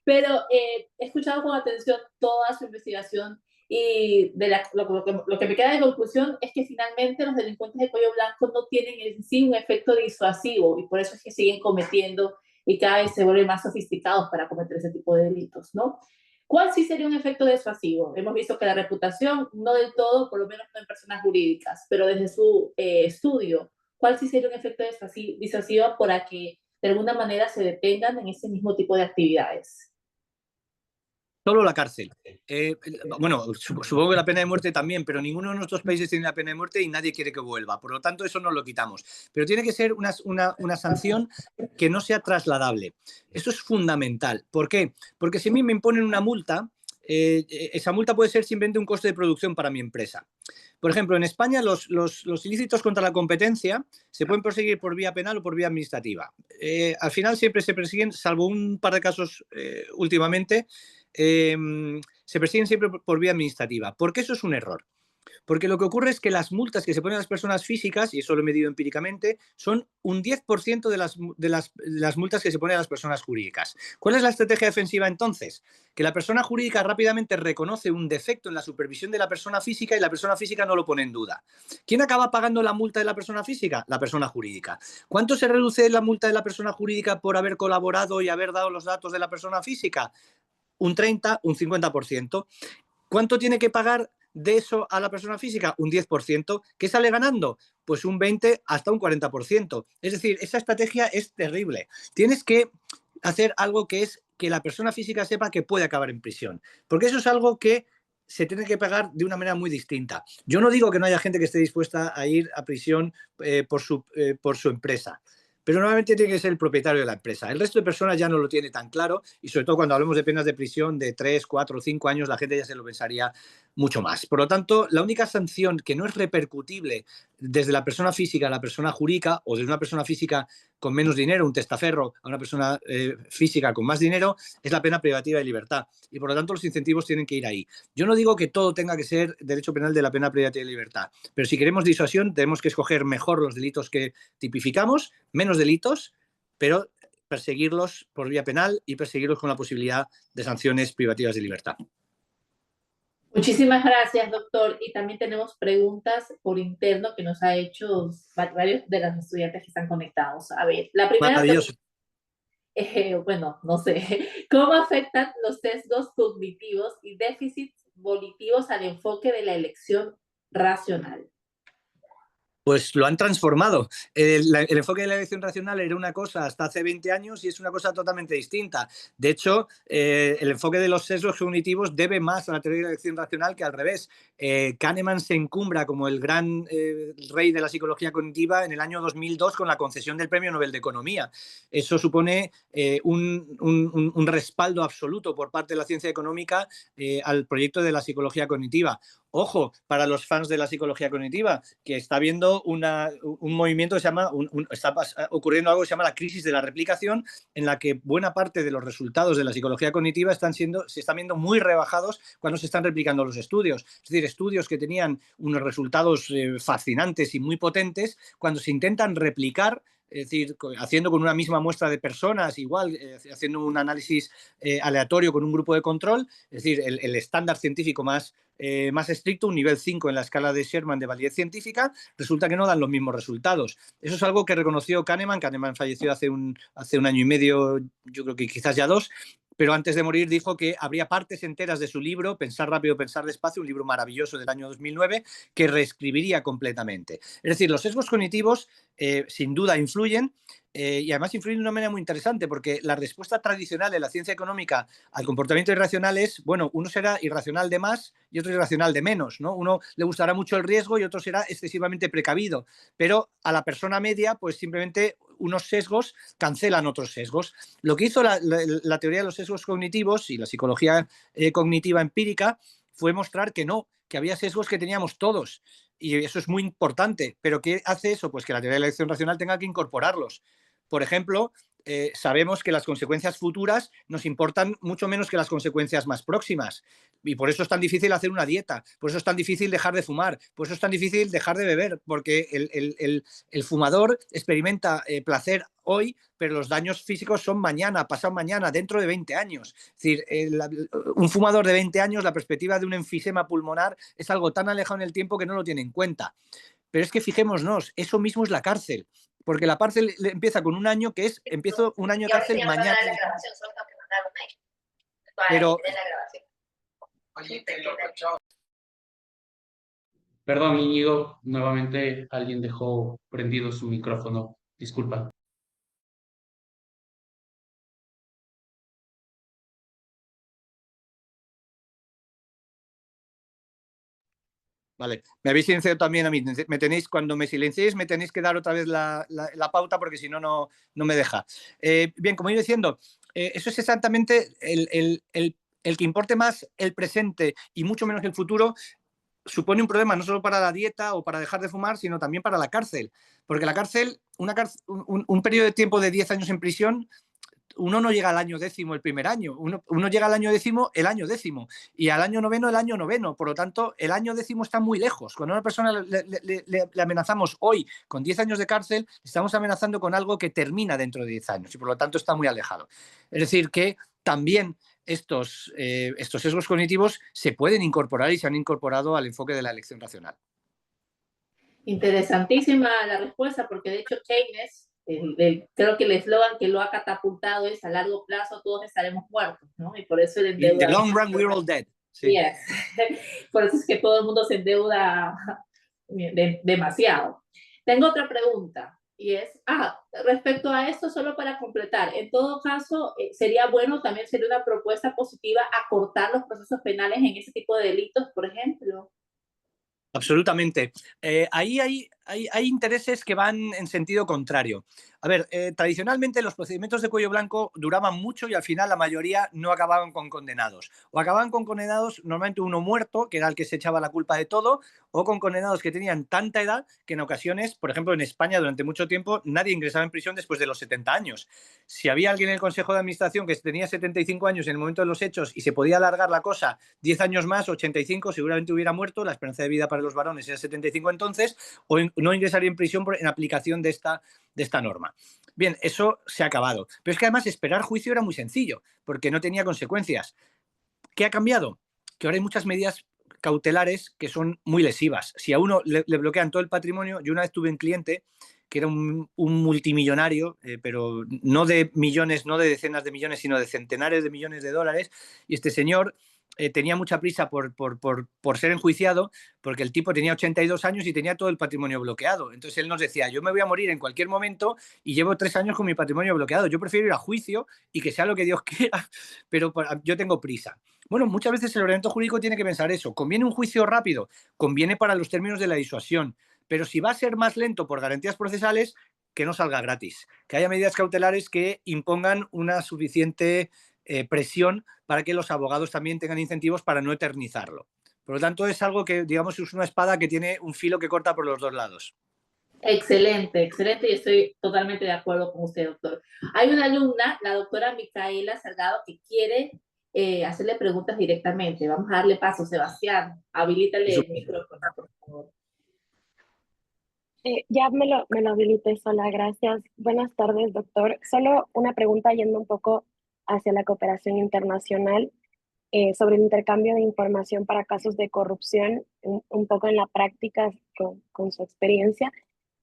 Pero he escuchado con atención toda su investigación y lo que me queda de conclusión es que finalmente los delincuentes de cuello blanco no tienen en sí un efecto disuasivo y por eso es que siguen cometiendo y cada vez se vuelven más sofisticados para cometer ese tipo de delitos, ¿no? ¿Cuál sí sería un efecto disuasivo? Hemos visto que la reputación, no del todo, por lo menos no en personas jurídicas, pero desde su estudio, ¿cuál sí sería un efecto disuasivo para que de alguna manera se detengan en ese mismo tipo de actividades? Solo la cárcel. Bueno, supongo que la pena de muerte también, pero ninguno de nuestros países tiene la pena de muerte y nadie quiere que vuelva. Por lo tanto, eso no lo quitamos. Pero tiene que ser una sanción que no sea trasladable. Esto es fundamental. ¿Por qué? Porque si a mí me imponen una multa, esa multa puede ser simplemente un coste de producción para mi empresa. Por ejemplo, en España los ilícitos contra la competencia se pueden perseguir por vía penal o por vía administrativa. Al final siempre se persiguen, salvo un par de casos últimamente, se persiguen siempre por vía administrativa. ¿Por qué eso es un error? Porque lo que ocurre es que las multas que se ponen a las personas físicas, y eso lo he medido empíricamente, son un 10% de las multas que se ponen a las personas jurídicas. ¿Cuál es la estrategia defensiva entonces? Que la persona jurídica rápidamente reconoce un defecto en la supervisión de la persona física y la persona física no lo pone en duda. ¿Quién acaba pagando la multa de la persona física? La persona jurídica. ¿Cuánto se reduce la multa de la persona jurídica por haber colaborado y haber dado los datos de la persona física? Un 30, un 50%. ¿Cuánto tiene que pagar de eso a la persona física? Un 10%. ¿Qué sale ganando? Pues un 20 hasta un 40%. Es decir, esa estrategia es terrible. Tienes que hacer algo que es que la persona física sepa que puede acabar en prisión. Porque eso es algo que se tiene que pagar de una manera muy distinta. Yo no digo que no haya gente que esté dispuesta a ir a prisión por su empresa. pero normalmente tiene que ser el propietario de la empresa. El resto de personas ya no lo tiene tan claro y sobre todo cuando hablamos de penas de prisión de 3, 4 o 5 años, la gente ya se lo pensaría mucho más. Por lo tanto, la única sanción que no es repercutible desde la persona física a la persona jurídica o desde una persona física con menos dinero, un testaferro, a una persona física con más dinero, es la pena privativa de libertad. Y por lo tanto los incentivos tienen que ir ahí. Yo no digo que todo tenga que ser derecho penal de la pena privativa de libertad, pero si queremos disuasión tenemos que escoger mejor los delitos que tipificamos, menos delitos, pero perseguirlos por vía penal y perseguirlos con la posibilidad de sanciones privativas de libertad. Muchísimas gracias, doctor. Y también tenemos preguntas por interno que nos ha hecho varios de los estudiantes que están conectados. A ver, la primera Maravilloso. bueno, no sé. ¿Cómo afectan los sesgos cognitivos y déficits volitivos al enfoque de la elección racional? Pues lo han transformado. El enfoque de la elección racional era una cosa hasta hace 20 años y es una cosa totalmente distinta. De hecho, el enfoque de los sesgos cognitivos debe más a la teoría de la elección racional que al revés. Kahneman se encumbra como el gran rey de la psicología cognitiva en el año 2002 con la concesión del Premio Nobel de Economía. Eso supone un respaldo absoluto por parte de la ciencia económica al proyecto de la psicología cognitiva. Ojo, para los fans de la psicología cognitiva, que está habiendo un movimiento que se llama, está ocurriendo algo que se llama la crisis de la replicación, en la que buena parte de los resultados de la psicología cognitiva se están viendo muy rebajados cuando se están replicando los estudios. Es decir, estudios que tenían unos resultados fascinantes y muy potentes, cuando se intentan replicar, es decir, haciendo con una misma muestra de personas, igual, haciendo un análisis aleatorio con un grupo de control, es decir, el estándar científico más estricto, un nivel 5 en la escala de Sherman de validez científica, resulta que no dan los mismos resultados. Eso es algo que reconoció Kahneman. Kahneman falleció hace un año y medio, yo creo que quizás ya 2, pero antes de morir dijo que habría partes enteras de su libro, Pensar rápido, pensar despacio, un libro maravilloso del año 2009, que reescribiría completamente. Es decir, los sesgos cognitivos sin duda influyen, y además influyen de una manera muy interesante, porque la respuesta tradicional de la ciencia económica al comportamiento irracional es, bueno, uno será irracional de más y otro irracional de menos, ¿no? Uno le gustará mucho el riesgo y otro será excesivamente precavido, pero a la persona media, pues simplemente unos sesgos cancelan otros sesgos. Lo que hizo la teoría de los sesgos cognitivos y la psicología cognitiva empírica fue mostrar que no, que había sesgos que teníamos todos. Y eso es muy importante. ¿Pero qué hace eso? Pues que la teoría de la elección racional tenga que incorporarlos. Por ejemplo, sabemos que las consecuencias futuras nos importan mucho menos que las consecuencias más próximas. Y por eso es tan difícil hacer una dieta, por eso es tan difícil dejar de fumar, por eso es tan difícil dejar de beber, porque el fumador experimenta placer hoy, pero los daños físicos son mañana, pasado mañana, dentro de 20 años. Es decir, un fumador de 20 años, la perspectiva de un enfisema pulmonar es algo tan alejado en el tiempo que no lo tiene en cuenta. Pero es que fijémonos, eso mismo es la cárcel, porque la cárcel empieza con un año que es, empiezo un año de cárcel mañana. Pero... Perdón, Íñigo, nuevamente alguien dejó prendido su micrófono. Disculpa. Vale, me habéis silenciado también a mí. Cuando me silenciéis, me tenéis que dar otra vez la pauta, porque si no, no me deja. Bien, como iba diciendo, eso es exactamente el que importe más el presente y mucho menos el futuro. Supone un problema no solo para la dieta o para dejar de fumar, sino también para la cárcel. Porque la cárcel, un periodo de tiempo de 10 años en prisión, uno no llega al año 10º el primer año, uno llega al año 10º el año 10º y al año 9º el año 9º. Por lo tanto, el año 10º está muy lejos. Cuando a una persona le amenazamos hoy con 10 años de cárcel, estamos amenazando con algo que termina dentro de 10 años y por lo tanto está muy alejado. Es decir, que también estos sesgos cognitivos se pueden incorporar y se han incorporado al enfoque de la elección racional. Interesantísima la respuesta, porque de hecho Keynes, creo que el eslogan que lo ha catapultado es: a largo plazo todos estaremos muertos, ¿no? Y por eso el endeudamiento... In the long run, we're all dead. Sí. Yes. Por eso es que todo el mundo se endeuda demasiado. Tengo otra pregunta, y es, respecto a esto, solo para completar, en todo caso, sería una propuesta positiva acortar los procesos penales en ese tipo de delitos, por ejemplo. Absolutamente. Ahí hay hay intereses que van en sentido contrario. A ver, tradicionalmente los procedimientos de cuello blanco duraban mucho y al final la mayoría no acababan con condenados. O acababan con condenados, normalmente uno muerto, que era el que se echaba la culpa de todo, o con condenados que tenían tanta edad que en ocasiones, por ejemplo en España durante mucho tiempo, nadie ingresaba en prisión después de los 70 años. Si había alguien en el Consejo de Administración que tenía 75 años en el momento de los hechos y se podía alargar la cosa 10 años más, 85, seguramente hubiera muerto, la esperanza de vida para los varones era 75 entonces, o no ingresaría en prisión en aplicación de esta norma. Bien, eso se ha acabado. Pero es que además esperar juicio era muy sencillo, porque no tenía consecuencias. ¿Qué ha cambiado? Que ahora hay muchas medidas cautelares que son muy lesivas. Si a uno le bloquean todo el patrimonio, yo una vez tuve un cliente que era un multimillonario, pero no de millones, no de decenas de millones, sino de centenares de millones de dólares, y este señor tenía mucha prisa por ser enjuiciado, porque el tipo tenía 82 años y tenía todo el patrimonio bloqueado. Entonces él nos decía, yo me voy a morir en cualquier momento y llevo 3 años con mi patrimonio bloqueado. Yo prefiero ir a juicio y que sea lo que Dios quiera, pero yo tengo prisa. Bueno, muchas veces el ordenamiento jurídico tiene que pensar eso. ¿Conviene un juicio rápido? Conviene para los términos de la disuasión. Pero si va a ser más lento por garantías procesales, que no salga gratis. Que haya medidas cautelares que impongan una suficiente presión para que los abogados también tengan incentivos para no eternizarlo. Por lo tanto, es algo que, digamos, es una espada que tiene un filo que corta por los dos lados. Excelente, excelente, y estoy totalmente de acuerdo con usted, doctor. Hay una alumna, la doctora Micaela Salgado, que quiere hacerle preguntas directamente. Vamos a darle paso, Sebastián. Habilítale el micrófono, por favor. Ya me lo habilité sola, gracias. Buenas tardes, doctor. Solo una pregunta yendo un poco hacia la cooperación internacional sobre el intercambio de información para casos de corrupción, un poco en la práctica con su experiencia.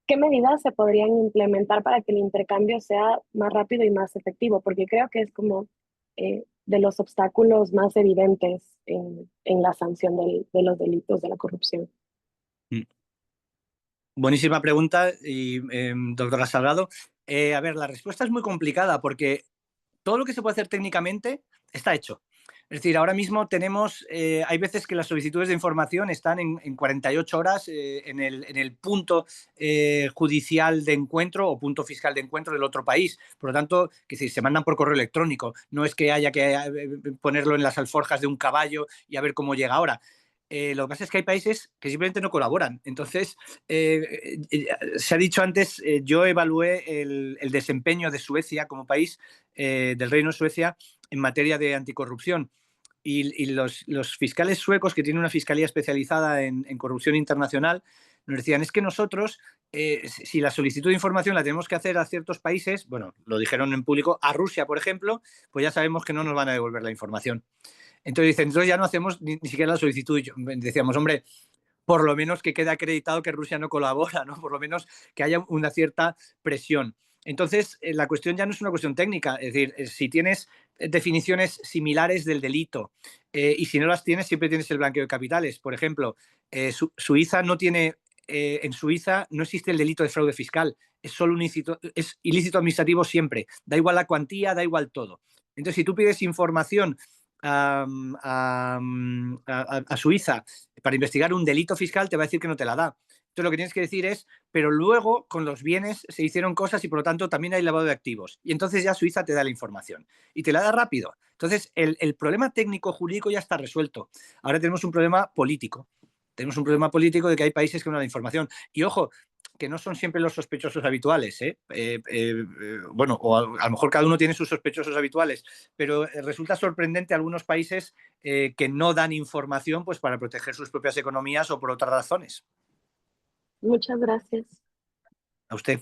¿Qué medidas se podrían implementar para que el intercambio sea más rápido y más efectivo? Porque creo que es como de los obstáculos más evidentes en la sanción de los delitos de la corrupción. Buenísima pregunta, doctora Salgado. A ver, la respuesta es muy complicada porque todo lo que se puede hacer técnicamente está hecho. Es decir, ahora mismo tenemos, hay veces que las solicitudes de información están en 48 horas en el punto judicial de encuentro o punto fiscal de encuentro del otro país. Por lo tanto, que decir, se mandan por correo electrónico. No es que haya que ponerlo en las alforjas de un caballo y a ver cómo llega ahora. Lo que pasa es que hay países que simplemente no colaboran. Entonces, se ha dicho antes, yo evalué el desempeño de Suecia como país, del Reino de Suecia, en materia de anticorrupción. Y los fiscales suecos, que tienen una fiscalía especializada en corrupción internacional, nos decían, es que nosotros, si la solicitud de información la tenemos que hacer a ciertos países, bueno, lo dijeron en público, a Rusia, por ejemplo, pues ya sabemos que no nos van a devolver la información. Entonces dicen, entonces ya no hacemos ni siquiera la solicitud. Y decíamos, hombre, por lo menos que quede acreditado que Rusia no colabora, ¿no? Por lo menos que haya una cierta presión. Entonces, la cuestión ya no es una cuestión técnica, es decir, si tienes definiciones similares del delito y si no las tienes, siempre tienes el blanqueo de capitales. Por ejemplo, Suiza no tiene, en Suiza no existe el delito de fraude fiscal, es solo es ilícito administrativo siempre, da igual la cuantía, da igual todo. Entonces, si tú pides información a Suiza para investigar un delito fiscal, te va a decir que no te la da. Entonces lo que tienes que decir es, pero luego con los bienes se hicieron cosas y por lo tanto también hay lavado de activos. Y entonces ya Suiza te da la información y te la da rápido. Entonces el problema técnico jurídico ya está resuelto. Ahora tenemos un problema político. Tenemos un problema político de que hay países que no dan información. Y ojo, que no son siempre los sospechosos habituales. Bueno, o a lo mejor cada uno tiene sus sospechosos habituales, pero resulta sorprendente algunos países que no dan información pues, para proteger sus propias economías o por otras razones. Muchas gracias. A usted.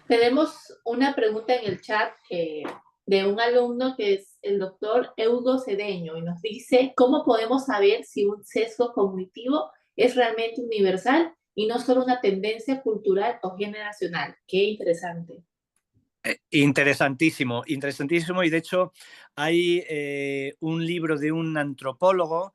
Tenemos una pregunta en el chat de un alumno que es el doctor Eudo Cedeño y nos dice, ¿cómo podemos saber si un sesgo cognitivo es realmente universal y no solo una tendencia cultural o generacional? Qué interesante. Interesantísimo, interesantísimo. Y de hecho hay un libro de un antropólogo,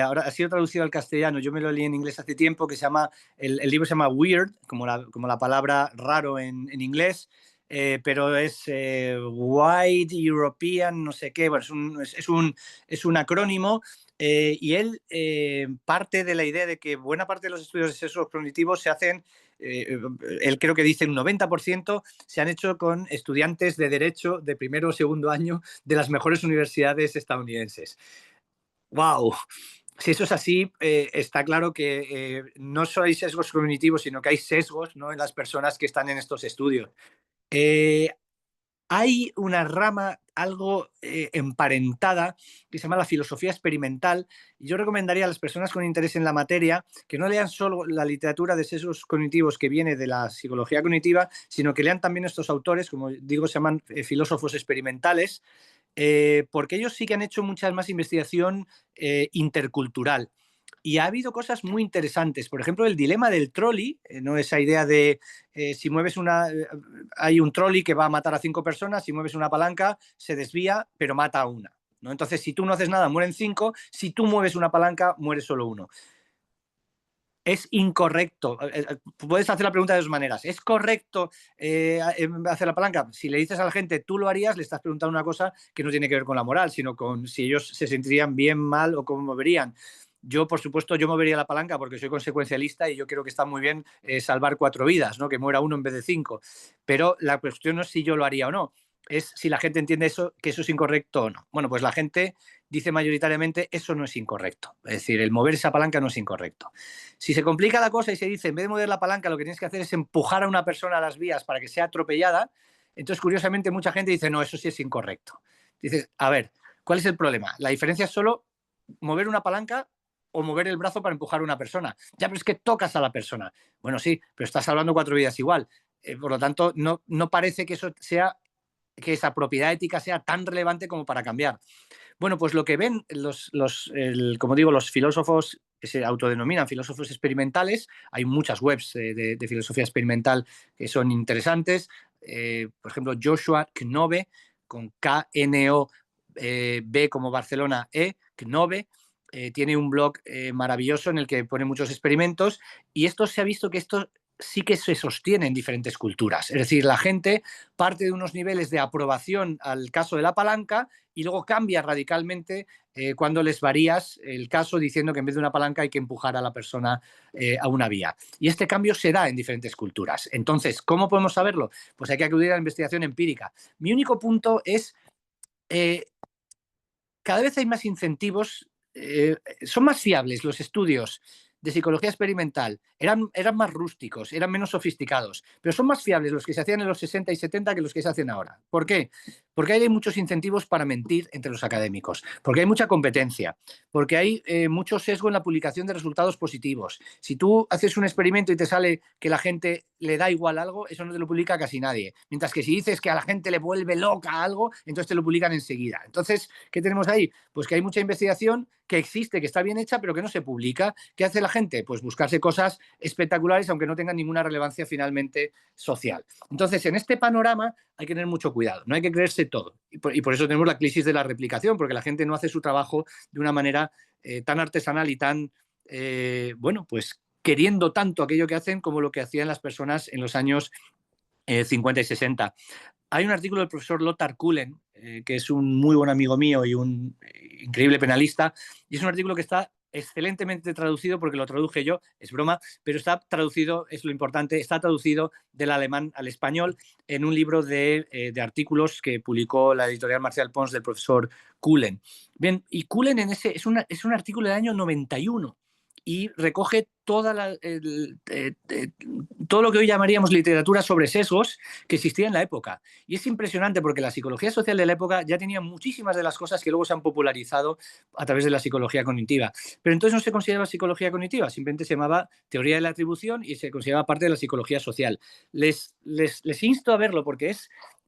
ahora ha sido traducido al castellano, yo me lo leí en inglés hace tiempo, que se llama, el libro se llama Weird, como la palabra raro en inglés, pero es White European, no sé qué, bueno, es un acrónimo, y él parte de la idea de que buena parte de los estudios de sesgos cognitivos se hacen, él creo que dice un 90% se han hecho con estudiantes de Derecho de primero o segundo año de las mejores universidades estadounidenses. ¡Wow! Si eso es así, está claro que no solo hay sesgos cognitivos, sino que hay sesgos, ¿no?, en las personas que están en estos estudios. Hay una rama algo emparentada que se llama la filosofía experimental. Y yo recomendaría a las personas con interés en la materia que no lean solo la literatura de sesgos cognitivos que viene de la psicología cognitiva, sino que lean también estos autores, como digo, se llaman filósofos experimentales, porque ellos sí que han hecho mucha más investigación intercultural. Y ha habido cosas muy interesantes. Por ejemplo, el dilema del trolley, ¿no? Esa idea de si mueves hay un trolley que va a matar a 5 personas, si mueves una palanca se desvía, pero mata a una, ¿no? Entonces, si tú no haces nada, mueren 5. Si tú mueves una palanca, muere solo 1. Es incorrecto. Puedes hacer la pregunta de dos maneras. ¿Es correcto hacer la palanca? Si le dices a la gente, tú lo harías, le estás preguntando una cosa que no tiene que ver con la moral, sino con si ellos se sentirían bien, mal o cómo moverían. Yo, por supuesto, yo movería la palanca porque soy consecuencialista y yo creo que está muy bien salvar 4 vidas, ¿no? Que muera 1 en vez de 5. Pero la cuestión no es si yo lo haría o no, es si la gente entiende que eso es incorrecto o no. Bueno, pues la gente dice mayoritariamente eso no es incorrecto. Es decir, el mover esa palanca no es incorrecto. Si se complica la cosa y se dice, en vez de mover la palanca, lo que tienes que hacer es empujar a una persona a las vías para que sea atropellada, entonces, curiosamente, mucha gente dice, no, eso sí es incorrecto. Dices, a ver, ¿cuál es el problema? La diferencia es solo mover una palanca o mover el brazo para empujar a una persona. Ya, pero es que tocas a la persona. Bueno, sí, pero estás salvando 4 vidas igual. Por lo tanto, no parece que que esa propiedad ética sea tan relevante como para cambiar. Bueno, pues lo que ven como digo, los filósofos que se autodenominan filósofos experimentales, hay muchas webs de filosofía experimental que son interesantes. Por ejemplo, Joshua Knobe, con K-N-O-B como Barcelona, Knobe, tiene un blog maravilloso en el que pone muchos experimentos y esto se ha visto que esto sí que se sostiene en diferentes culturas. Es decir, la gente parte de unos niveles de aprobación al caso de la palanca y luego cambia radicalmente cuando les varías el caso diciendo que en vez de una palanca hay que empujar a la persona a una vía. Y este cambio se da en diferentes culturas. Entonces, ¿cómo podemos saberlo? Pues hay que acudir a la investigación empírica. Mi único punto es, cada vez hay más incentivos, son más fiables los estudios de psicología experimental, eran más rústicos, eran menos sofisticados, pero son más fiables los que se hacían en los 60 y 70 que los que se hacen ahora. ¿Por qué? Porque hay muchos incentivos para mentir entre los académicos, porque hay mucha competencia, porque hay mucho sesgo en la publicación de resultados positivos. Si tú haces un experimento y te sale que la gente le da igual algo, eso no te lo publica casi nadie. Mientras que si dices que a la gente le vuelve loca algo, entonces te lo publican enseguida. Entonces, ¿qué tenemos ahí? Pues que hay mucha investigación que existe, que está bien hecha, pero que no se publica. ¿Qué hace la gente? Pues buscarse cosas espectaculares, aunque no tengan ninguna relevancia finalmente social. Entonces, en este panorama hay que tener mucho cuidado, no hay que creerse todo. Y por eso tenemos la crisis de la replicación, porque la gente no hace su trabajo de una manera tan artesanal y tan, bueno, pues queriendo tanto aquello que hacen como lo que hacían las personas en los años 50 y 60. Hay un artículo del profesor Lothar Kuhlen, que es un muy buen amigo mío y un increíble penalista, y es un artículo que está excelentemente traducido porque lo traduje yo, es broma, pero está traducido, es lo importante, está traducido del alemán al español en un libro de artículos que publicó la editorial Marcial Pons del profesor Kuhlen. Bien, y Kuhlen es un artículo del año 91 y recoge todo lo que hoy llamaríamos literatura sobre sesgos que existía en la época. Y es impresionante porque la psicología social de la época ya tenía muchísimas de las cosas que luego se han popularizado a través de la psicología cognitiva. Pero entonces no se consideraba psicología cognitiva, simplemente se llamaba teoría de la atribución y se consideraba parte de la psicología social. Les insto a verlo porque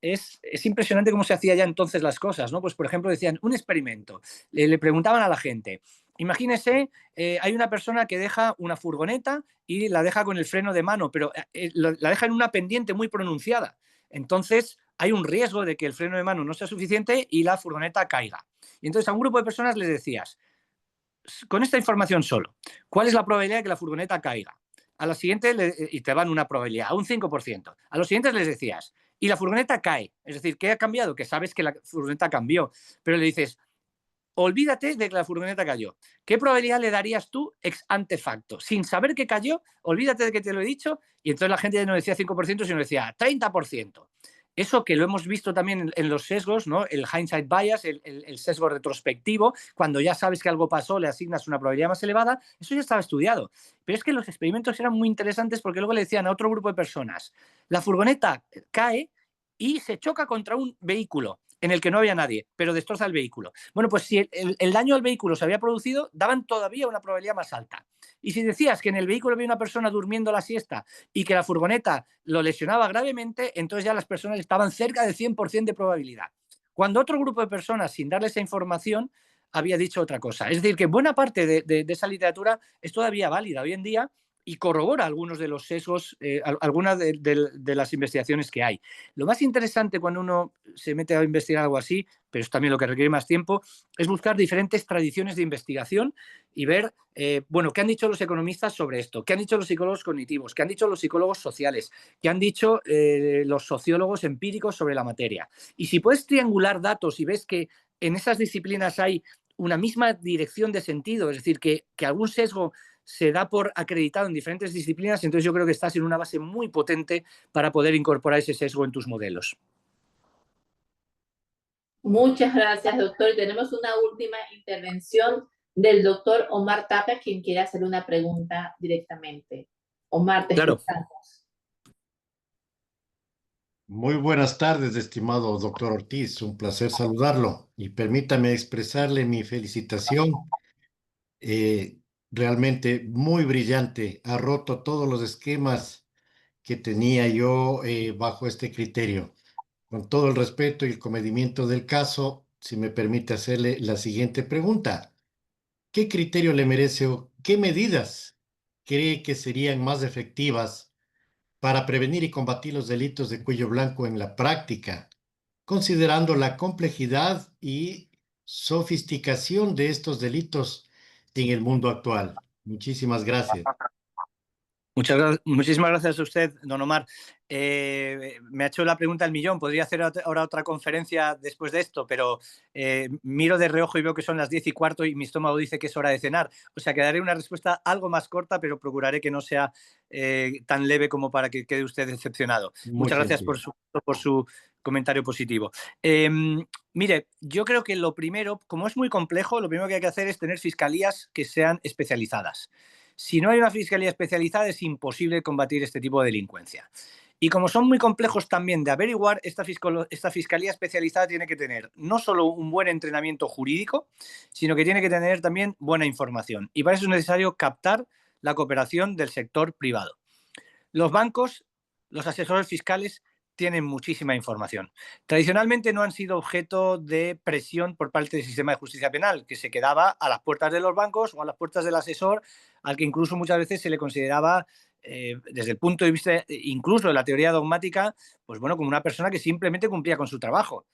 es impresionante cómo se hacían ya entonces las cosas, ¿no? Pues, por ejemplo, decían, un experimento. Le preguntaban a la gente, imagínese, hay una persona que deja una furgoneta y la deja con el freno de mano, pero la deja en una pendiente muy pronunciada. Entonces, hay un riesgo de que el freno de mano no sea suficiente y la furgoneta caiga. Y entonces a un grupo de personas les decías, con esta información solo, ¿cuál es la probabilidad de que la furgoneta caiga? A la siguiente, y te van una probabilidad, a un 5%. A los siguientes les decías, y la furgoneta cae. Es decir, ¿qué ha cambiado? Que sabes que la furgoneta cambió. Pero le dices, olvídate de que la furgoneta cayó. ¿Qué probabilidad le darías tú ex ante facto? Sin saber que cayó, olvídate de que te lo he dicho, y entonces la gente ya no decía 5%, sino decía 30%. Eso que lo hemos visto también en los sesgos, ¿no? El hindsight bias, el sesgo retrospectivo, cuando ya sabes que algo pasó, le asignas una probabilidad más elevada, eso ya estaba estudiado. Pero es que los experimentos eran muy interesantes porque luego le decían a otro grupo de personas, la furgoneta cae y se choca contra un vehículo en el que no había nadie, pero destroza el vehículo. Bueno, pues si el daño al vehículo se había producido, daban todavía una probabilidad más alta. Y si decías que en el vehículo había una persona durmiendo la siesta y que la furgoneta lo lesionaba gravemente, entonces ya las personas estaban cerca del 100% de probabilidad. Cuando otro grupo de personas, sin darle esa información, había dicho otra cosa. Es decir, que buena parte de esa literatura es todavía válida hoy en día y corrobora algunos de los sesgos, algunas de las investigaciones que hay. Lo más interesante cuando uno se mete a investigar algo así, pero es también lo que requiere más tiempo, es buscar diferentes tradiciones de investigación y ver, bueno, qué han dicho los economistas sobre esto, qué han dicho los psicólogos cognitivos, qué han dicho los psicólogos sociales, qué han dicho los sociólogos empíricos sobre la materia. Y si puedes triangular datos y ves que en esas disciplinas hay una misma dirección de sentido, es decir, que algún sesgo se da por acreditado en diferentes disciplinas, entonces yo creo que estás en una base muy potente para poder incorporar ese sesgo en tus modelos. Muchas gracias, doctor. Y tenemos una última intervención del doctor Omar Tapia, quien quiere hacer una pregunta directamente. Omar, te escuchamos. Muy buenas tardes, estimado doctor Ortiz. Un placer saludarlo y permítame expresarle mi felicitación. Eh, Realmente muy brillante. Ha roto todos los esquemas que tenía yo bajo este criterio. Con todo el respeto y el comedimiento del caso, si me permite hacerle la siguiente pregunta. ¿Qué criterio le merece o qué medidas cree que serían más efectivas para prevenir y combatir los delitos de cuello blanco en la práctica, considerando la complejidad y sofisticación de estos delitos en el mundo actual? Muchísimas gracias. Muchísimas gracias a usted, don Omar. Me ha hecho la pregunta del millón. Podría hacer ahora otra conferencia después de esto, pero miro de reojo y veo que son las 10:15 y mi estómago dice que es hora de cenar. O sea, que daré una respuesta algo más corta, pero procuraré que no sea tan leve como para que quede usted decepcionado. Muchas gracias por su comentario positivo. Mire, yo creo que lo primero, como es muy complejo, lo primero que hay que hacer es tener fiscalías que sean especializadas. Si no hay una fiscalía especializada, es imposible combatir este tipo de delincuencia. Y como son muy complejos también de averiguar, esta fiscalía especializada tiene que tener no solo un buen entrenamiento jurídico, sino que tiene que tener también buena información. Y para eso es necesario captar la cooperación del sector privado. Los bancos, los asesores fiscales, tienen muchísima información. Tradicionalmente no han sido objeto de presión por parte del sistema de justicia penal, que se quedaba a las puertas de los bancos o a las puertas del asesor, al que incluso muchas veces se le consideraba, desde el punto de vista incluso de la teoría dogmática, pues bueno, como una persona que simplemente cumplía con su trabajo.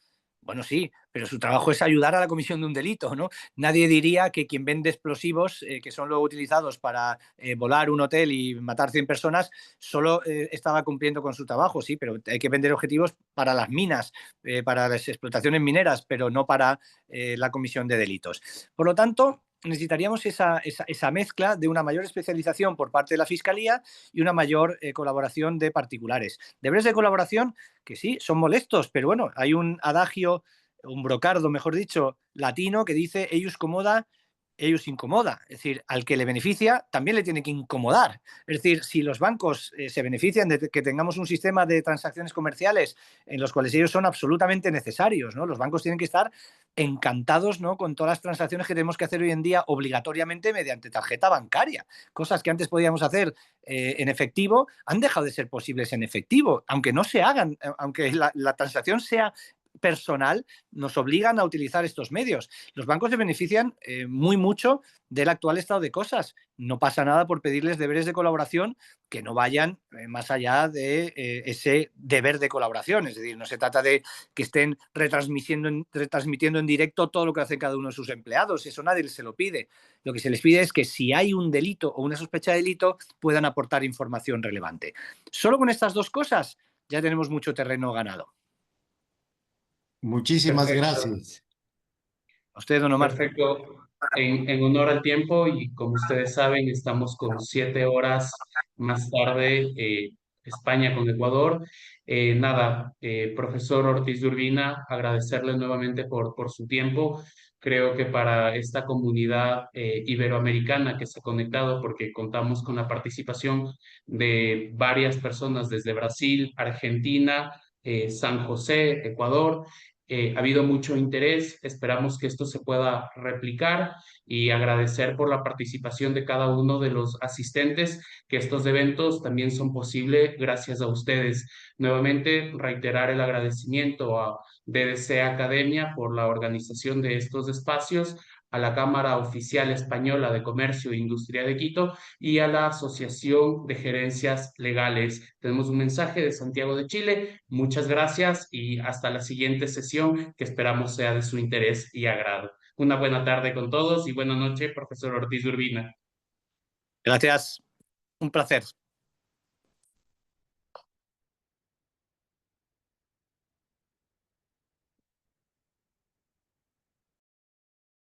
Bueno, sí, pero su trabajo es ayudar a la comisión de un delito, ¿no? Nadie diría que quien vende explosivos, que son luego utilizados para volar un hotel y matar 100 personas, solo estaba cumpliendo con su trabajo, sí, pero hay que vender objetivos para las minas, para las explotaciones mineras, pero no para la comisión de delitos. Por lo tanto, necesitaríamos esa mezcla de una mayor especialización por parte de la Fiscalía y una mayor colaboración de particulares. Deberes de colaboración que sí, son molestos, pero bueno, hay un adagio, un brocardo, mejor dicho, latino que dice eius comoda, eius incomoda. Es decir, al que le beneficia también le tiene que incomodar. Es decir, si los bancos se benefician de que tengamos un sistema de transacciones comerciales en los cuales ellos son absolutamente necesarios, ¿no? Los bancos tienen que estar encantados, ¿no?, con todas las transacciones que tenemos que hacer hoy en día obligatoriamente mediante tarjeta bancaria. Cosas que antes podíamos hacer en efectivo han dejado de ser posibles en efectivo, aunque no se hagan, aunque la transacción sea personal, nos obligan a utilizar estos medios. Los bancos se benefician muy mucho del actual estado de cosas. No pasa nada por pedirles deberes de colaboración que no vayan más allá de ese deber de colaboración. Es decir, no se trata de que estén retransmitiendo en directo todo lo que hace cada uno de sus empleados. Eso nadie se lo pide. Lo que se les pide es que si hay un delito o una sospecha de delito puedan aportar información relevante. Solo con estas dos cosas ya tenemos mucho terreno ganado. Muchísimas gracias. A usted, don Omar. Perfecto. En honor al tiempo y como ustedes saben, estamos con 7 horas más tarde, España con Ecuador. Nada, profesor Ortiz de Urbina, agradecerle nuevamente por su tiempo. Creo que para esta comunidad iberoamericana que se ha conectado, porque contamos con la participación de varias personas desde Brasil, Argentina, San José, Ecuador. Ha habido mucho interés, esperamos que esto se pueda replicar y agradecer por la participación de cada uno de los asistentes, que estos eventos también son posibles gracias a ustedes. Nuevamente, reiterar el agradecimiento a DDC Academia por la organización de estos espacios, a la Cámara Oficial Española de Comercio e Industria de Quito y a la Asociación de Gerencias Legales. Tenemos un mensaje de Santiago de Chile. Muchas gracias y hasta la siguiente sesión que esperamos sea de su interés y agrado. Una buena tarde con todos y buena noche, profesor Ortiz Urbina. Gracias. Un placer.